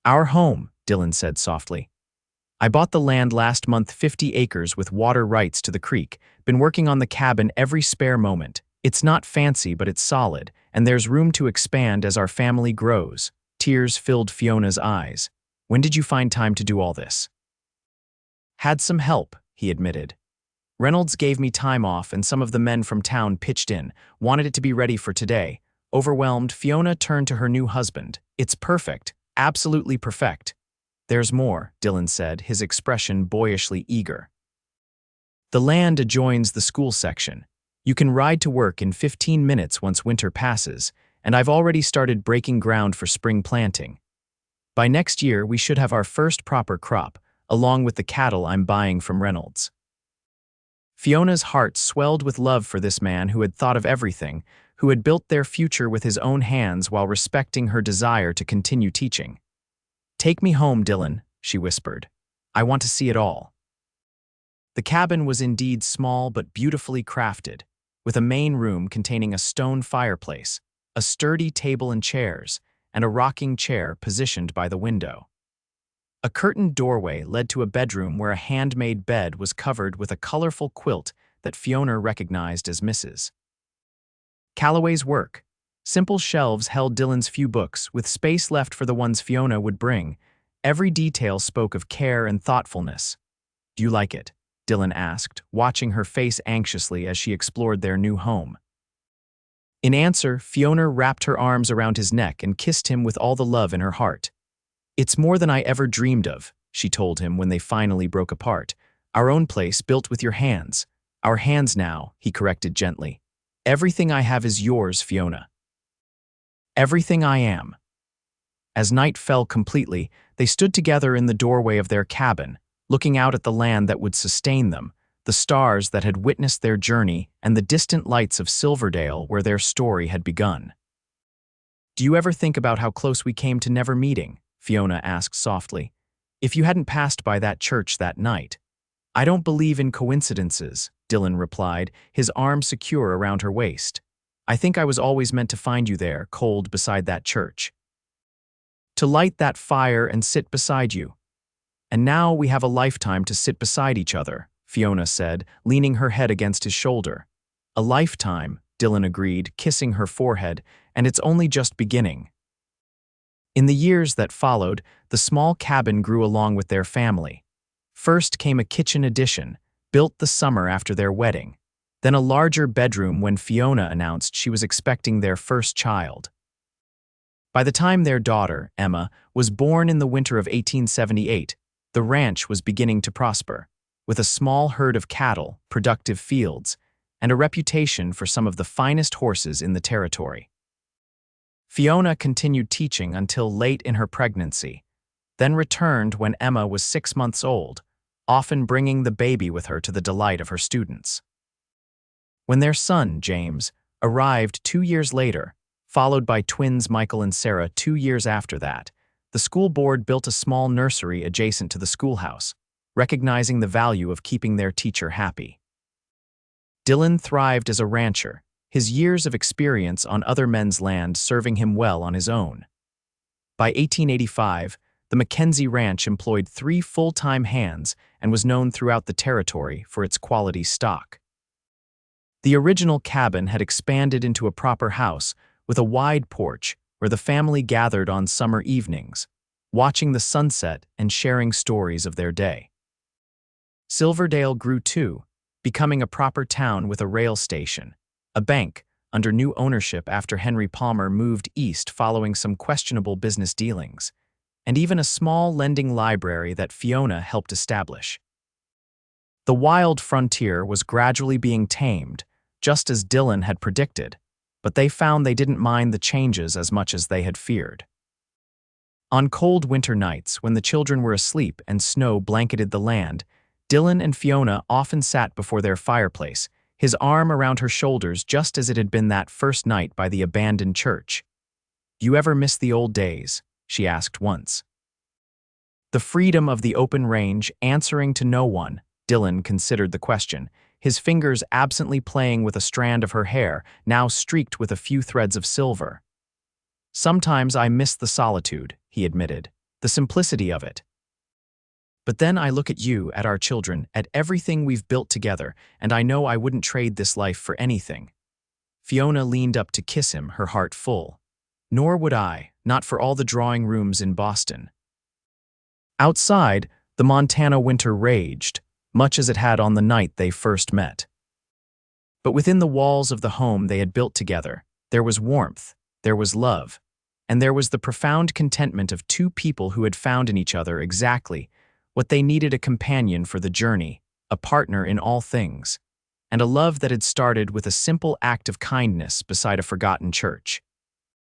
"Our home," Dillon said softly. "I bought the land last month, 50 acres with water rights to the creek. Been working on the cabin every spare moment. It's not fancy, but it's solid, and there's room to expand as our family grows." Tears filled Fiona's eyes. "When did you find time to do all this?" "Had some help," he admitted. "Reynolds gave me time off, and some of the men from town pitched in, wanted it to be ready for today." Overwhelmed, Fiona turned to her new husband. "It's perfect, absolutely perfect." "There's more," Dillon said, his expression boyishly eager. "The land adjoins the school section. You can ride to work in 15 minutes once winter passes, and I've already started breaking ground for spring planting. By next year, we should have our first proper crop, along with the cattle I'm buying from Reynolds." Fiona's heart swelled with love for this man who had thought of everything, who had built their future with his own hands while respecting her desire to continue teaching. "Take me home, Dillon," she whispered. "I want to see it all." The cabin was indeed small but beautifully crafted, with a main room containing a stone fireplace, a sturdy table and chairs, and a rocking chair positioned by the window. A curtained doorway led to a bedroom where a handmade bed was covered with a colorful quilt that Fiona recognized as Mrs. Calloway's work. Simple shelves held Dillon's few books, with space left for the ones Fiona would bring. Every detail spoke of care and thoughtfulness. "Do you like it?" Dillon asked, watching her face anxiously as she explored their new home. In answer, Fiona wrapped her arms around his neck and kissed him with all the love in her heart. "It's more than I ever dreamed of," she told him when they finally broke apart. "Our own place built with your hands." "Our hands now," he corrected gently. "Everything I have is yours, Fiona. Everything I am." As night fell completely, they stood together in the doorway of their cabin, looking out at the land that would sustain them, the stars that had witnessed their journey, and the distant lights of Silverdale where their story had begun. "Do you ever think about how close we came to never meeting?" Fiona asked softly. "If you hadn't passed by that church that night." "I don't believe in coincidences," Dillon replied, his arm secure around her waist. "I think I was always meant to find you there, cold beside that church. To light that fire and sit beside you. And now we have a lifetime to sit beside each other," Fiona said, leaning her head against his shoulder. "A lifetime," Dillon agreed, kissing her forehead, "and it's only just beginning." In the years that followed, the small cabin grew along with their family. First came a kitchen addition, built the summer after their wedding, then a larger bedroom when Fiona announced she was expecting their first child. By the time their daughter, Emma, was born in the winter of 1878, the ranch was beginning to prosper, with a small herd of cattle, productive fields, and a reputation for some of the finest horses in the territory. Fiona continued teaching until late in her pregnancy, then returned when Emma was 6 months old, often bringing the baby with her to the delight of her students. When their son, James, arrived 2 years later, followed by twins Michael and Sarah 2 years after that, the school board built a small nursery adjacent to the schoolhouse, recognizing the value of keeping their teacher happy. Dillon thrived as a rancher, his years of experience on other men's land serving him well on his own. By 1885, the McKenzie Ranch employed 3 full-time hands and was known throughout the territory for its quality stock. The original cabin had expanded into a proper house with a wide porch where the family gathered on summer evenings, watching the sunset and sharing stories of their day. Silverdale grew too, becoming a proper town with a rail station, a bank under new ownership after Henry Palmer moved east following some questionable business dealings, and even a small lending library that Fiona helped establish. The wild frontier was gradually being tamed, just as Dillon had predicted, but they found they didn't mind the changes as much as they had feared. On cold winter nights, when the children were asleep and snow blanketed the land, Dillon and Fiona often sat before their fireplace, his arm around her shoulders just as it had been that first night by the abandoned church. "You ever miss the old days?" she asked once. The freedom of the open range, answering to no one, Dillon considered the question, his fingers absently playing with a strand of her hair, now streaked with a few threads of silver. "Sometimes I miss the solitude," he admitted, "the simplicity of it. But then I look at you, at our children, at everything we've built together, and I know I wouldn't trade this life for anything." Fiona leaned up to kiss him, her heart full. "Nor would I, not for all the drawing rooms in Boston." Outside, the Montana winter raged, much as it had on the night they first met. But within the walls of the home they had built together, there was warmth, there was love, and there was the profound contentment of 2 people who had found in each other exactly what they needed: a companion for the journey, a partner in all things, and a love that had started with a simple act of kindness beside a forgotten church.